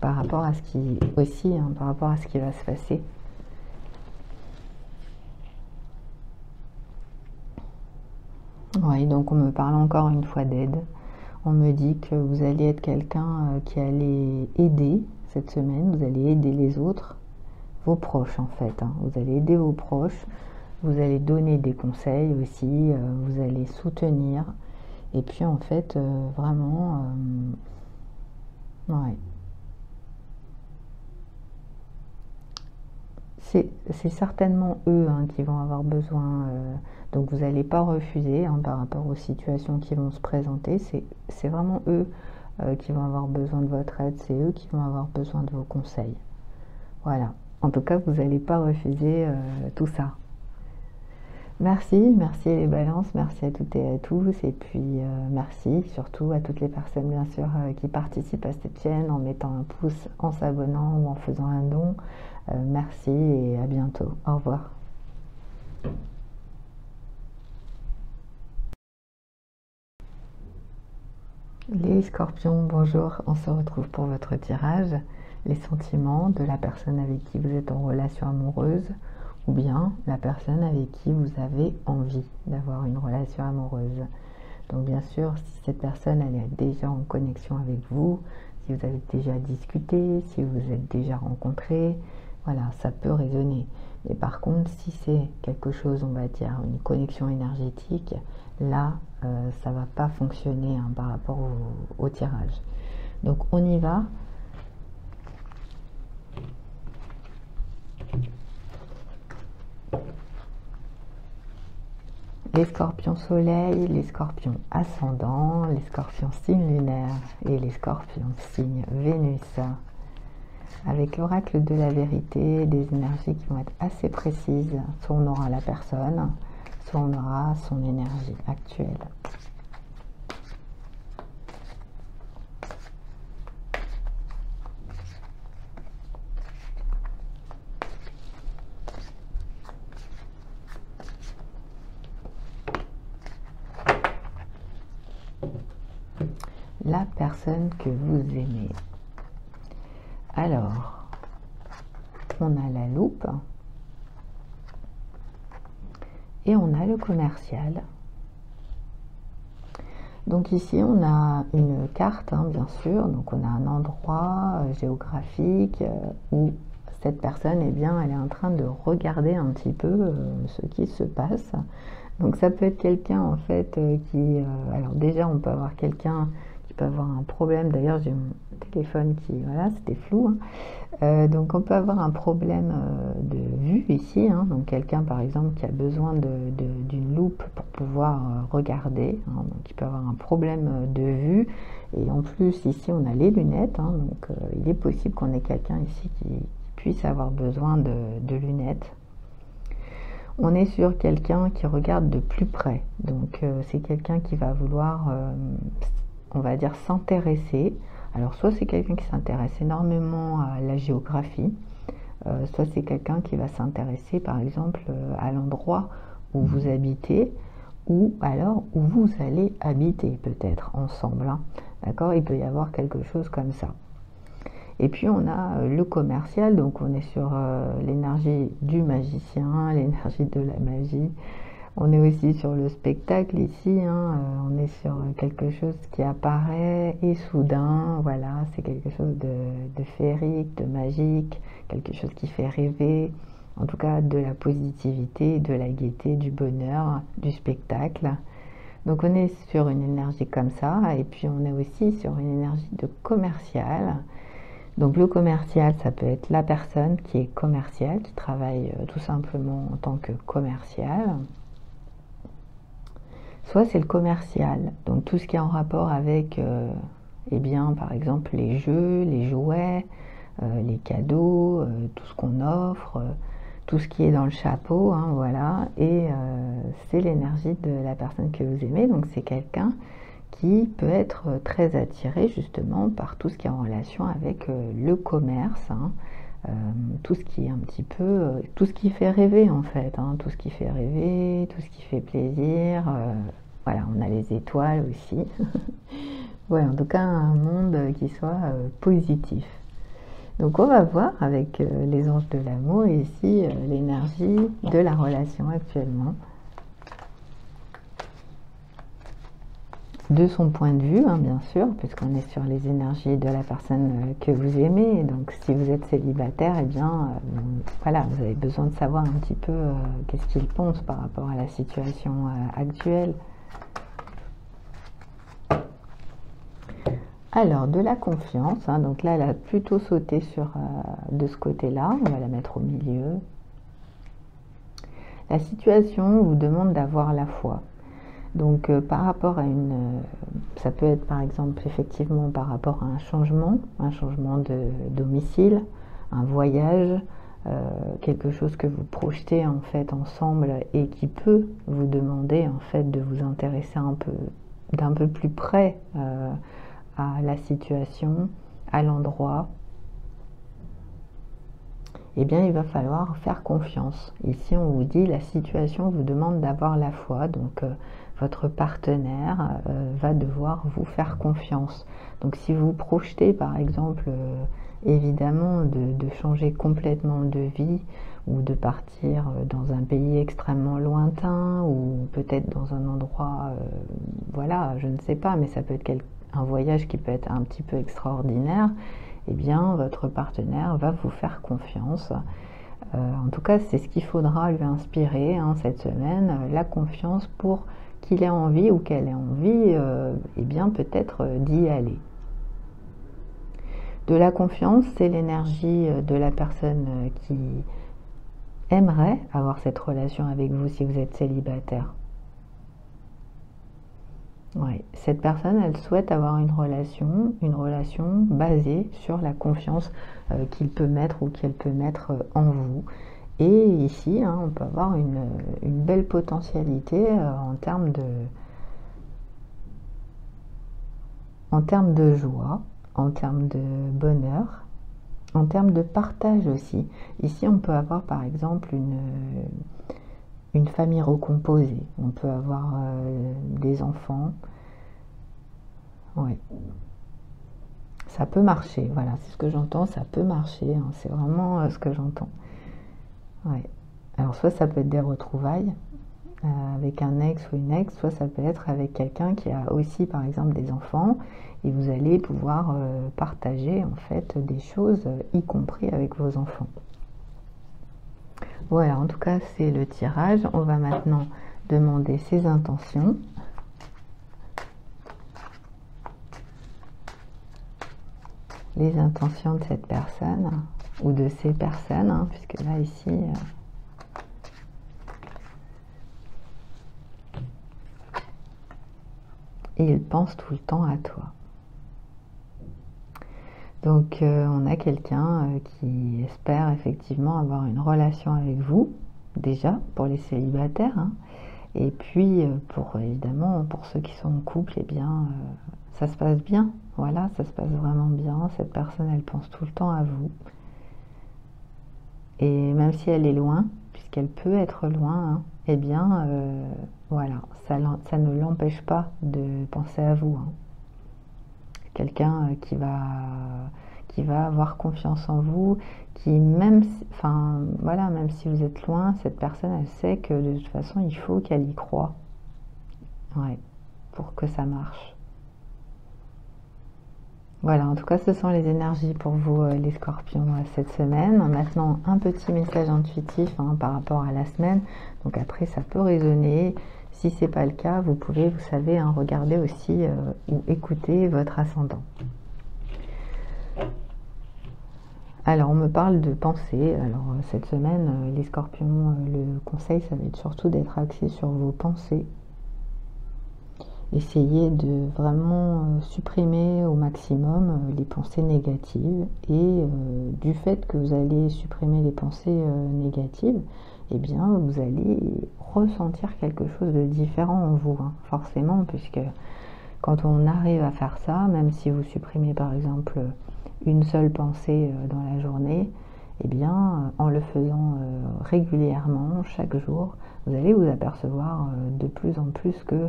A: Par rapport à ce qui aussi, hein, par rapport à ce qui va se passer. Oui, donc on me parle encore une fois d'aide. On me dit que vous allez être quelqu'un qui allait aider cette semaine, vous allez aider les autres, vos proches en fait. Hein. Vous allez aider vos proches, vous allez donner des conseils aussi, vous allez soutenir. Et puis en fait, vraiment, ouais. c'est certainement eux hein, qui vont avoir besoin, donc vous n'allez pas refuser hein, par rapport aux situations qui vont se présenter, c'est vraiment eux qui vont avoir besoin de votre aide, c'est eux qui vont avoir besoin de vos conseils. Voilà, en tout cas vous n'allez pas refuser tout ça. Merci les balances, merci à toutes et à tous, et puis merci surtout à toutes les personnes bien sûr qui participent à cette chaîne en mettant un pouce, en s'abonnant ou en faisant un don. Merci et à bientôt. Au revoir. Les scorpions, bonjour, on se retrouve pour votre tirage. Les sentiments de la personne avec qui vous êtes en relation amoureuse ou bien la personne avec qui vous avez envie d'avoir une relation amoureuse. Donc bien sûr, si cette personne elle est déjà en connexion avec vous, si vous avez déjà discuté, si vous vous êtes déjà rencontrés, voilà, ça peut résonner. Mais par contre, si c'est quelque chose, on va dire, une connexion énergétique, là, ça va pas fonctionner hein, par rapport au tirage. Donc on y va. Les scorpions soleil, les scorpions ascendant, les scorpions signe lunaire et les scorpions signe Vénus. Avec l'oracle de la vérité, des énergies qui vont être assez précises. Soit on aura la personne, soit on aura son énergie actuelle. La personne que vous aimez. Alors, on a la loupe et on a le commercial. Donc ici, on a une carte, hein, bien sûr. Donc on a un endroit géographique où cette personne, eh bien, elle est en train de regarder un petit peu ce qui se passe. Donc ça peut être quelqu'un, en fait, qui... alors déjà, on peut avoir quelqu'un qui peut avoir un problème. D'ailleurs, j'ai mon téléphone qui... Voilà, c'était flou. Hein. Donc on peut avoir un problème de vue ici. Hein. Donc quelqu'un, par exemple, qui a besoin d'une loupe pour pouvoir regarder. Hein. Donc il peut avoir un problème de vue. Et en plus, ici, on a les lunettes. Hein. Donc il est possible qu'on ait quelqu'un ici qui puisse avoir besoin de lunettes. On est sur quelqu'un qui regarde de plus près. Donc c'est quelqu'un qui va vouloir, on va dire, s'intéresser. Alors soit c'est quelqu'un qui s'intéresse énormément à la géographie, soit c'est quelqu'un qui va s'intéresser par exemple à l'endroit où vous habitez, ou alors où vous allez habiter peut-être ensemble. Hein. D'accord, il peut y avoir quelque chose comme ça. Et puis on a le commercial, donc on est sur l'énergie du magicien, l'énergie de la magie. On est aussi sur le spectacle ici, hein, on est sur quelque chose qui apparaît et soudain, voilà, c'est quelque chose de féerique, de magique, quelque chose qui fait rêver, en tout cas de la positivité, de la gaieté, du bonheur, du spectacle. Donc on est sur une énergie comme ça, et puis on est aussi sur une énergie de commercial. Donc le commercial, ça peut être la personne qui est commerciale, qui travaille tout simplement en tant que commercial. Soit c'est le commercial, donc tout ce qui est en rapport avec, eh bien, par exemple, les jeux, les jouets, les cadeaux, tout ce qu'on offre, tout ce qui est dans le chapeau, hein, voilà. Et c'est l'énergie de la personne que vous aimez, donc c'est quelqu'un qui peut être très attiré justement par tout ce qui est en relation avec le commerce, hein, tout ce qui est un petit peu, tout ce qui fait rêver en fait, hein, tout ce qui fait rêver, tout ce qui fait plaisir, voilà, on a les étoiles aussi. Ouais, en tout cas un monde qui soit positif. Donc on va voir avec les anges de l'amour ici l'énergie de la relation actuellement. De son point de vue, hein, bien sûr, puisqu'on est sur les énergies de la personne que vous aimez. Donc si vous êtes célibataire, eh bien, voilà, vous avez besoin de savoir un petit peu qu'est-ce qu'il pense par rapport à la situation actuelle. Alors, de la confiance, hein, donc là, elle a plutôt sauté sur, de ce côté-là, on va la mettre au milieu. La situation vous demande d'avoir la foi. Donc par rapport à ça peut être par exemple effectivement par rapport à un changement de domicile, un voyage, quelque chose que vous projetez en fait ensemble et qui peut vous demander en fait de vous intéresser d'un peu plus près à la situation, à l'endroit. Eh bien, il va falloir faire confiance. Ici, on vous dit la situation vous demande d'avoir la foi, donc votre partenaire va devoir vous faire confiance. Donc, si vous projetez, par exemple, évidemment, de changer complètement de vie ou de partir dans un pays extrêmement lointain ou peut-être dans un endroit, voilà, je ne sais pas, mais ça peut être un voyage qui peut être un petit peu extraordinaire. Eh bien, votre partenaire va vous faire confiance. En tout cas, c'est ce qu'il faudra lui inspirer cette semaine, la confiance pour qu'il ait envie ou qu'elle ait envie, eh bien peut-être d'y aller. De la confiance, c'est l'énergie de la personne qui aimerait avoir cette relation avec vous si vous êtes célibataire. Ouais. Cette personne, elle souhaite avoir une relation basée sur la confiance qu'il peut mettre ou qu'elle peut mettre en vous. Et ici, on peut avoir une belle potentialité en termes de joie, en termes de bonheur, en termes de partage aussi. Ici, on peut avoir par exemple une famille recomposée. On peut avoir des enfants. Oui. Ça peut marcher, voilà, c'est ce que j'entends, ça peut marcher, c'est vraiment ce que j'entends. Ouais. Alors soit ça peut être des retrouvailles avec un ex ou une ex, soit ça peut être avec quelqu'un qui a aussi par exemple des enfants et vous allez pouvoir partager en fait des choses, y compris avec vos enfants. Voilà, en tout cas c'est le tirage. On va maintenant demander ses intentions. Les intentions de cette personne ou de ces personnes, puisque là ici il pense tout le temps à toi. Donc on a quelqu'un qui espère effectivement avoir une relation avec vous, déjà pour les célibataires, et puis évidemment pour ceux qui sont en couple, eh bien ça se passe bien, voilà, ça se passe vraiment bien, cette personne elle pense tout le temps à vous. Et même si elle est loin, puisqu'elle peut être loin, eh bien voilà, ça ne l'empêche pas de penser à vous. Quelqu'un qui va avoir confiance en vous, qui même si vous êtes loin, cette personne elle sait que de toute façon il faut qu'elle y croie, ouais, pour que ça marche. Voilà, en tout cas ce sont les énergies pour vous les scorpions cette semaine. Maintenant un petit message intuitif par rapport à la semaine, donc après ça peut résonner. Si c'est pas le cas, vous pouvez, vous savez, regarder aussi ou écouter votre ascendant. Alors, on me parle de pensée. Alors, cette semaine, les scorpions, le conseil, ça va être surtout d'être axé sur vos pensées. Essayez de vraiment supprimer au maximum les pensées négatives. Et du fait que vous allez supprimer les pensées négatives, eh bien, vous allez ressentir quelque chose de différent en vous, forcément, puisque quand on arrive à faire ça, même si vous supprimez par exemple une seule pensée dans la journée, eh bien, en le faisant régulièrement, chaque jour, vous allez vous apercevoir de plus en plus que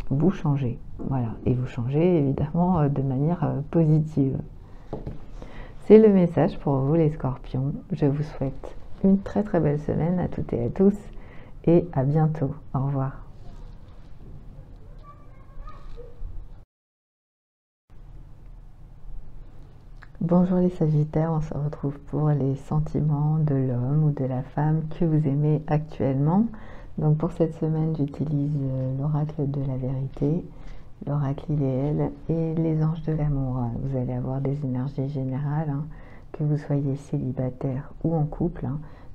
A: vous changez. Voilà, et vous changez évidemment de manière positive. C'est le message pour vous les scorpions. Je vous souhaite une très très belle semaine à toutes et à tous et à bientôt. Au revoir. Bonjour les sagittaires, on se retrouve pour les sentiments de l'homme ou de la femme que vous aimez actuellement. Donc pour cette semaine, j'utilise l'oracle de la vérité, l'oracle idéal et les anges de l'amour. Vous allez avoir des énergies générales, que vous soyez célibataire ou en couple.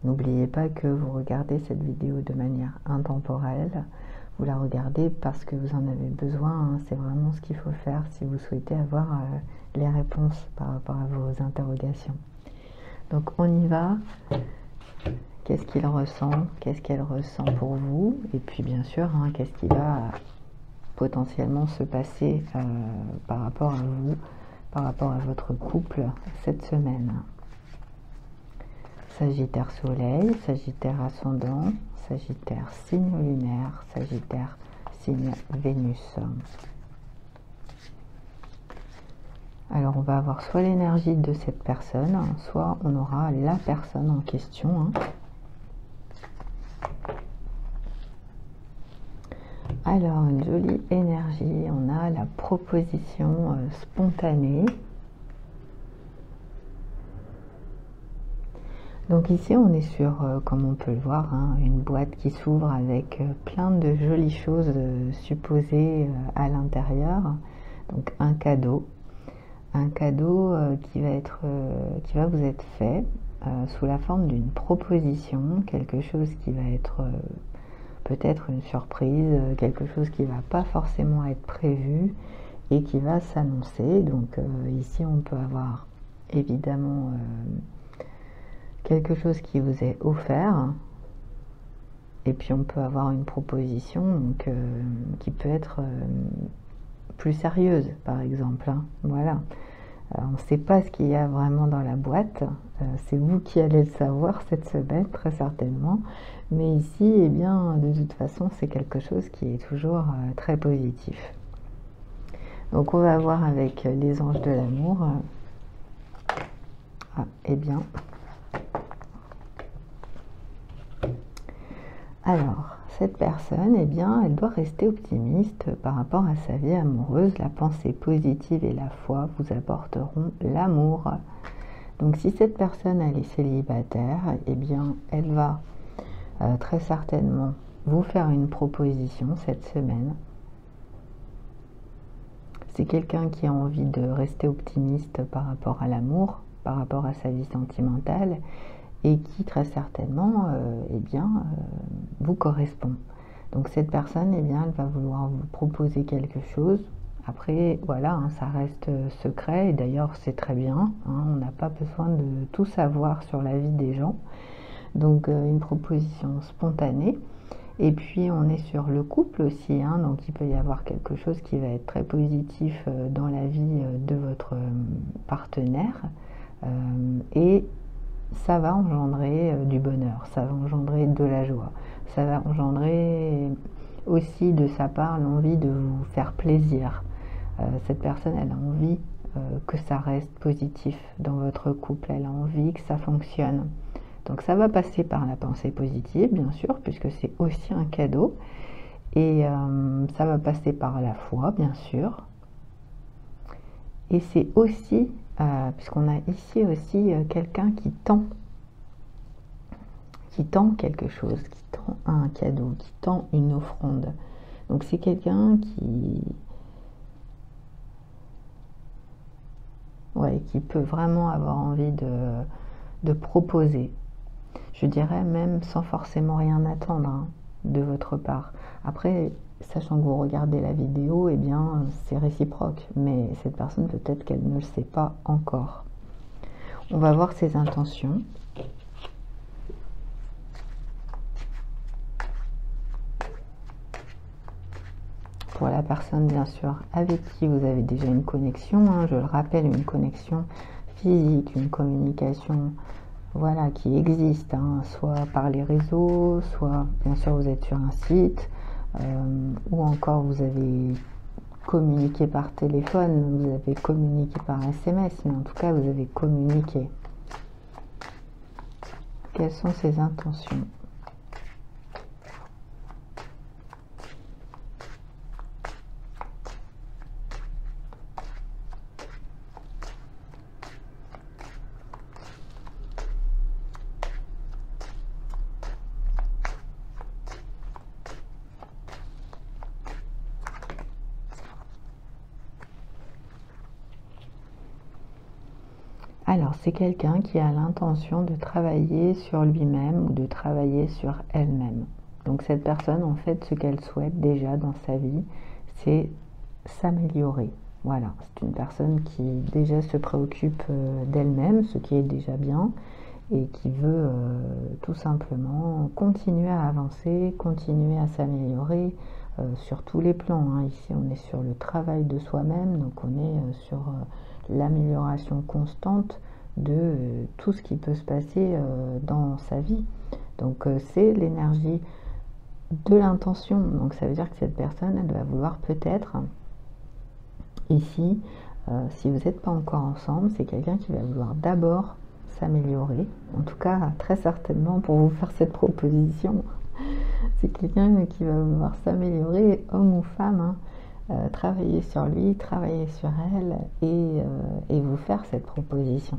A: N'oubliez pas que vous regardez cette vidéo de manière intemporelle. Vous la regardez parce que vous en avez besoin, hein. C'est vraiment ce qu'il faut faire si vous souhaitez avoir les réponses par rapport à vos interrogations. Donc on y va. Qu'est-ce qu'il ressent? Qu'est-ce qu'elle ressent pour vous? Et puis bien sûr, hein, qu'est-ce qui va potentiellement se passer par rapport à vous, par rapport à votre couple cette semaine? Sagittaire soleil, Sagittaire ascendant, Sagittaire signe lunaire, Sagittaire signe Vénus. Alors on va avoir soit l'énergie de cette personne, soit on aura la personne en question, hein. Alors une jolie énergie, on a la proposition spontanée. Donc ici on est sur, comme on peut le voir, hein, une boîte qui s'ouvre avec plein de jolies choses supposées à l'intérieur. Donc un cadeau qui va vous être fait sous la forme d'une proposition, quelque chose qui va être peut-être une surprise, quelque chose qui ne va pas forcément être prévu et qui va s'annoncer. Donc ici on peut avoir évidemment quelque chose qui vous est offert, et puis on peut avoir une proposition donc, qui peut être plus sérieuse par exemple, hein. Voilà. On ne sait pas ce qu'il y a vraiment dans la boîte, c'est vous qui allez le savoir cette semaine très certainement, mais ici eh bien de toute façon c'est quelque chose qui est toujours très positif. Donc on va voir avec les anges de l'amour. Eh bien alors, cette personne, eh bien, elle doit rester optimiste par rapport à sa vie amoureuse. La pensée positive et la foi vous apporteront l'amour. Donc, si cette personne, elle est célibataire, eh bien, elle va très certainement vous faire une proposition cette semaine. C'est quelqu'un qui a envie de rester optimiste par rapport à l'amour, par rapport à sa vie sentimentale, et qui très certainement eh bien, vous correspond. Donc cette personne, eh bien, elle va vouloir vous proposer quelque chose. Après, voilà, hein, ça reste secret, et d'ailleurs c'est très bien, hein, on n'a pas besoin de tout savoir sur la vie des gens. Donc une proposition spontanée. Et puis on est sur le couple aussi, hein, donc il peut y avoir quelque chose qui va être très positif dans la vie de votre partenaire. Et ça va engendrer du bonheur, ça va engendrer de la joie, ça va engendrer aussi de sa part l'envie de vous faire plaisir. Cette personne, elle a envie que ça reste positif dans votre couple, elle a envie que ça fonctionne. Donc ça va passer par la pensée positive, bien sûr, puisque c'est aussi un cadeau, et ça va passer par la foi, bien sûr, et c'est aussi puisqu'on a ici aussi quelqu'un qui tend quelque chose, qui tend un cadeau, qui tend une offrande. Donc c'est quelqu'un qui peut vraiment avoir envie de proposer. Je dirais même sans forcément rien attendre, hein, de votre part. Après, sachant que vous regardez la vidéo, eh bien, c'est réciproque. Mais cette personne, peut-être qu'elle ne le sait pas encore. On va voir ses intentions. Pour la personne, bien sûr, avec qui vous avez déjà une connexion, hein, je le rappelle, une connexion physique, une communication, voilà, qui existe, hein, soit par les réseaux, soit, bien sûr, vous êtes sur un site, ou encore vous avez communiqué par téléphone, vous avez communiqué par SMS, mais en tout cas, vous avez communiqué. Quelles sont ses intentions ? Alors, c'est quelqu'un qui a l'intention de travailler sur lui-même ou de travailler sur elle-même. Donc cette personne, en fait, ce qu'elle souhaite déjà dans sa vie, c'est s'améliorer. Voilà, c'est une personne qui déjà se préoccupe d'elle-même, ce qui est déjà bien, et qui veut tout simplement continuer à avancer, continuer à s'améliorer sur tous les plans, hein. Ici, on est sur le travail de soi-même, donc on est sur l'amélioration constante de tout ce qui peut se passer dans sa vie. Donc c'est l'énergie de l'intention. Donc ça veut dire que cette personne, elle va vouloir peut-être, ici, si vous n'êtes pas encore ensemble, c'est quelqu'un qui va vouloir d'abord s'améliorer. En tout cas, très certainement, pour vous faire cette proposition, c'est quelqu'un qui va vouloir s'améliorer, homme ou femme, hein. Travailler sur lui, travailler sur elle et vous faire cette proposition.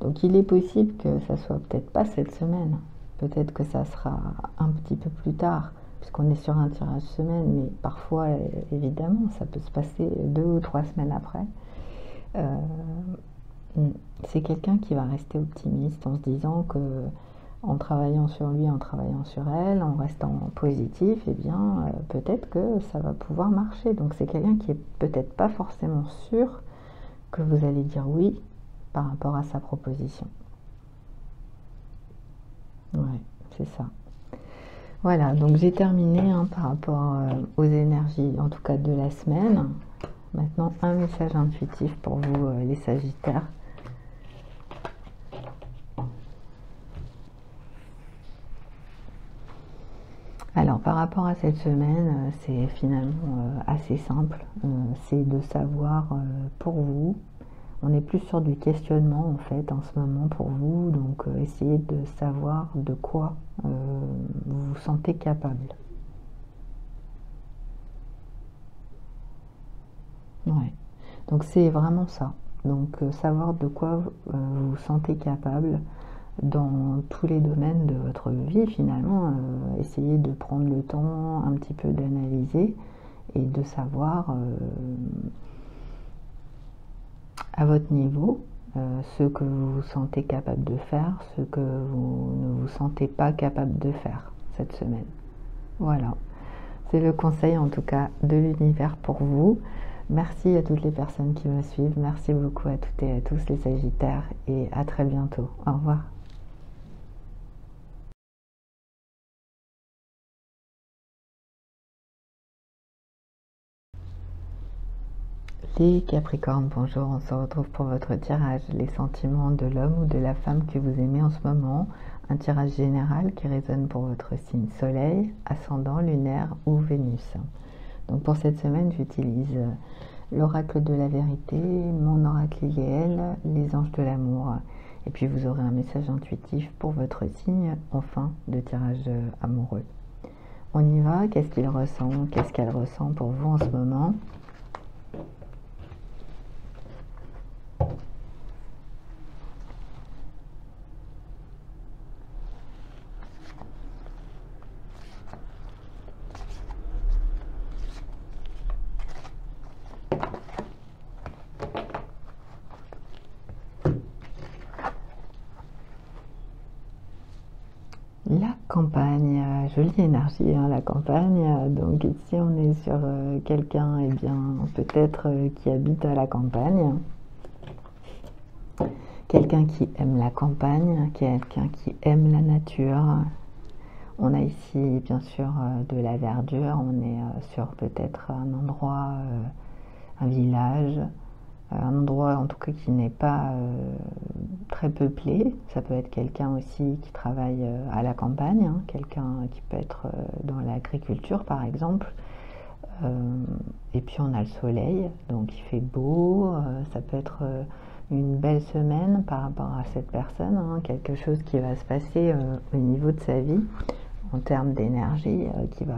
A: Donc il est possible que ça soit peut-être pas cette semaine, peut-être que ça sera un petit peu plus tard, puisqu'on est sur un tirage semaine, mais parfois évidemment ça peut se passer 2 ou 3 semaines après. C'est quelqu'un qui va rester optimiste en se disant que en travaillant sur lui, en travaillant sur elle, en restant positif, eh bien, peut-être que ça va pouvoir marcher. Donc c'est quelqu'un qui est peut-être pas forcément sûr que vous allez dire oui par rapport à sa proposition. Ouais, c'est ça. Voilà, donc j'ai terminé hein, par rapport aux énergies, en tout cas de la semaine. Maintenant, un message intuitif pour vous, les Sagittaires. Alors par rapport à cette semaine, c'est finalement assez simple, c'est de savoir pour vous, on est plus sur du questionnement en fait en ce moment pour vous, donc essayez de savoir de quoi vous vous sentez capable. Ouais, donc c'est vraiment ça, donc savoir de quoi vous vous sentez capable, dans tous les domaines de votre vie finalement, essayez de prendre le temps un petit peu d'analyser et de savoir à votre niveau ce que vous vous sentez capable de faire, ce que vous ne vous sentez pas capable de faire cette semaine. Voilà, c'est le conseil en tout cas de l'univers pour vous. Merci à toutes les personnes qui me suivent, merci beaucoup à toutes et à tous les Sagittaires et à très bientôt. Au revoir. Les Capricornes, bonjour, on se retrouve pour votre tirage, les sentiments de l'homme ou de la femme que vous aimez en ce moment, un tirage général qui résonne pour votre signe soleil, ascendant, lunaire ou Vénus. Donc pour cette semaine, j'utilise l'oracle de la vérité, mon oracle Iliel, les anges de l'amour, et puis vous aurez un message intuitif pour votre signe en fin de tirage amoureux. On y va, qu'est-ce qu'il ressent, qu'est-ce qu'elle ressent pour vous en ce moment? La campagne, jolie énergie, hein, la campagne. Donc ici on est sur quelqu'un, eh bien peut-être qui habite à la campagne, quelqu'un qui aime la campagne, quelqu'un qui aime la nature. On a ici bien sûr de la verdure, on est sur peut-être un endroit, un village, un endroit en tout cas qui n'est pas très peuplé. Ça peut être quelqu'un aussi qui travaille à la campagne, hein, quelqu'un qui peut être dans l'agriculture par exemple. Et puis on a le soleil, donc il fait beau, ça peut être une belle semaine par rapport à cette personne, hein, quelque chose qui va se passer au niveau de sa vie en termes d'énergie, qui va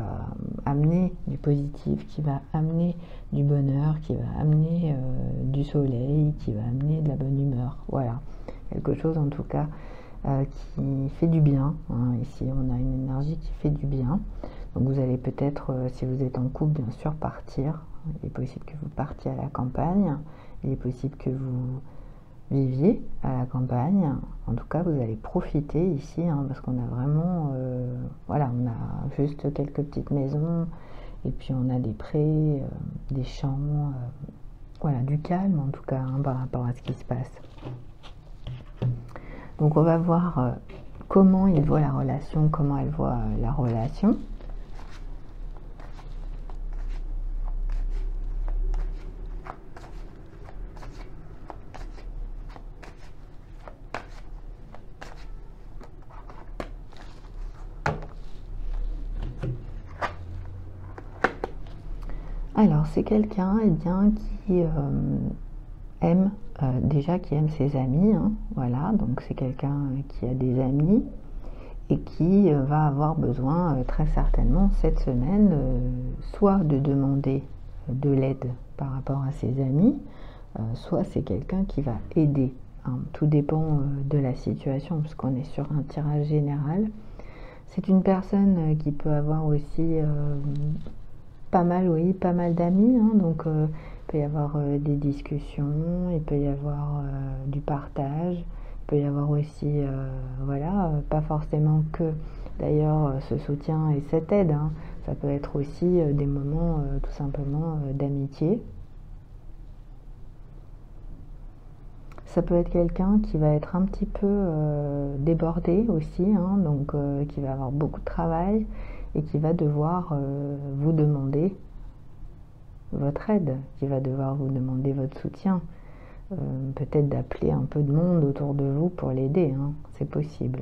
A: amener du positif, qui va amener du bonheur, qui va amener du soleil, qui va amener de la bonne humeur. Voilà, quelque chose en tout cas qui fait du bien, hein. Ici on a une énergie qui fait du bien. Donc vous allez peut-être, si vous êtes en couple, bien sûr partir. Il est possible que vous partiez à la campagne, il est possible que vous viviez à la campagne. En tout cas, vous allez profiter ici, hein, parce qu'on a vraiment, voilà, on a juste quelques petites maisons, et puis on a des prés, des champs, voilà, du calme en tout cas, hein, par rapport à ce qui se passe. Donc on va voir comment il voit la relation, comment elle voit la relation. Alors c'est quelqu'un bien qui aime déjà qui aime ses amis, hein, voilà, donc c'est quelqu'un qui a des amis et qui va avoir besoin très certainement cette semaine soit de demander de l'aide par rapport à ses amis, soit c'est quelqu'un qui va aider, hein. Tout dépend de la situation puisqu'on est sur un tirage général. C'est une personne qui peut avoir aussi pas mal, oui, pas mal d'amis, hein, donc il peut y avoir des discussions, il peut y avoir du partage, il peut y avoir aussi, voilà, pas forcément que d'ailleurs ce soutien et cette aide, hein, ça peut être aussi des moments tout simplement d'amitié. Ça peut être quelqu'un qui va être un petit peu débordé aussi, hein, donc qui va avoir beaucoup de travail et qui va devoir vous demander votre aide, qui va devoir vous demander votre soutien. Peut-être d'appeler un peu de monde autour de vous pour l'aider, hein, c'est possible.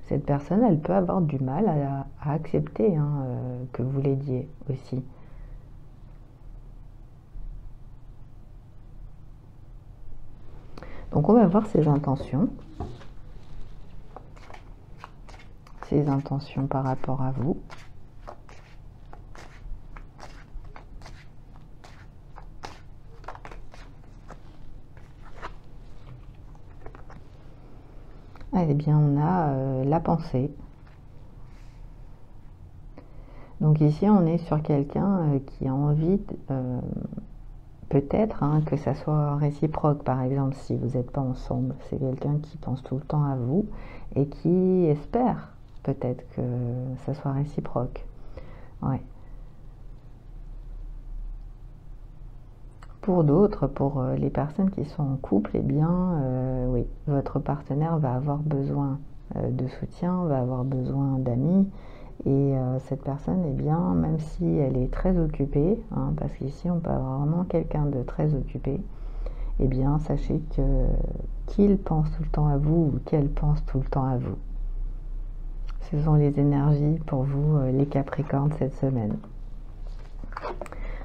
A: Cette personne, elle peut avoir du mal à accepter, hein, que vous l'aidiez aussi. Donc on va voir ses intentions. Ses intentions par rapport à vous. Eh bien, on a la pensée. Donc ici, on est sur quelqu'un qui a envie, peut-être, hein, que ça soit réciproque. Par exemple, si vous n'êtes pas ensemble, c'est quelqu'un qui pense tout le temps à vous et qui espère peut-être que ça soit réciproque. Ouais. Pour d'autres, pour les personnes qui sont en couple, eh bien, oui, votre partenaire va avoir besoin de soutien, va avoir besoin d'amis. Et cette personne, eh bien, même si elle est très occupée, hein, parce qu'ici on peut avoir vraiment quelqu'un de très occupé, eh bien, sachez qu'il pense tout le temps à vous ou qu'elle pense tout le temps à vous. Ce sont les énergies pour vous, les Capricornes, cette semaine.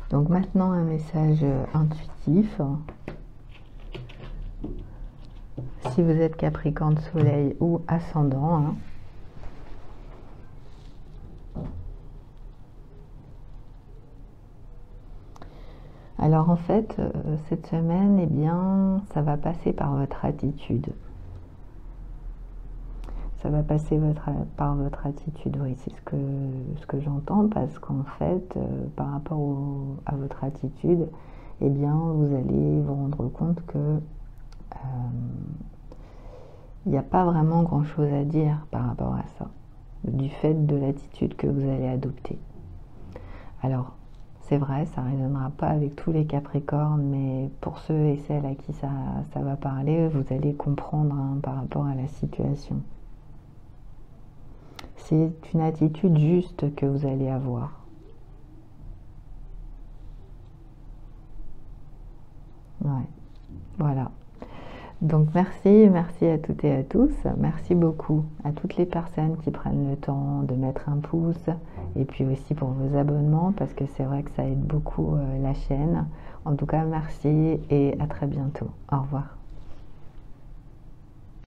A: Donc maintenant, un message intuitif. Si vous êtes Capricorne, Soleil ou Ascendant, hein. Alors en fait, cette semaine, eh bien, ça va passer par votre attitude. Ça va passer par votre attitude, oui, c'est ce que j'entends, parce qu'en fait, par rapport à votre attitude, eh bien, vous allez vous rendre compte que il n'y a pas vraiment grand-chose à dire par rapport à ça, du fait de l'attitude que vous allez adopter. Alors, c'est vrai, ça ne résonnera pas avec tous les Capricornes, mais pour ceux et celles à qui ça va parler, vous allez comprendre, hein, par rapport à la situation. C'est une attitude juste que vous allez avoir. Ouais, voilà. Donc merci à toutes et à tous. Merci beaucoup à toutes les personnes qui prennent le temps de mettre un pouce et puis aussi pour vos abonnements parce que c'est vrai que ça aide beaucoup la chaîne. En tout cas, merci et à très bientôt. Au revoir.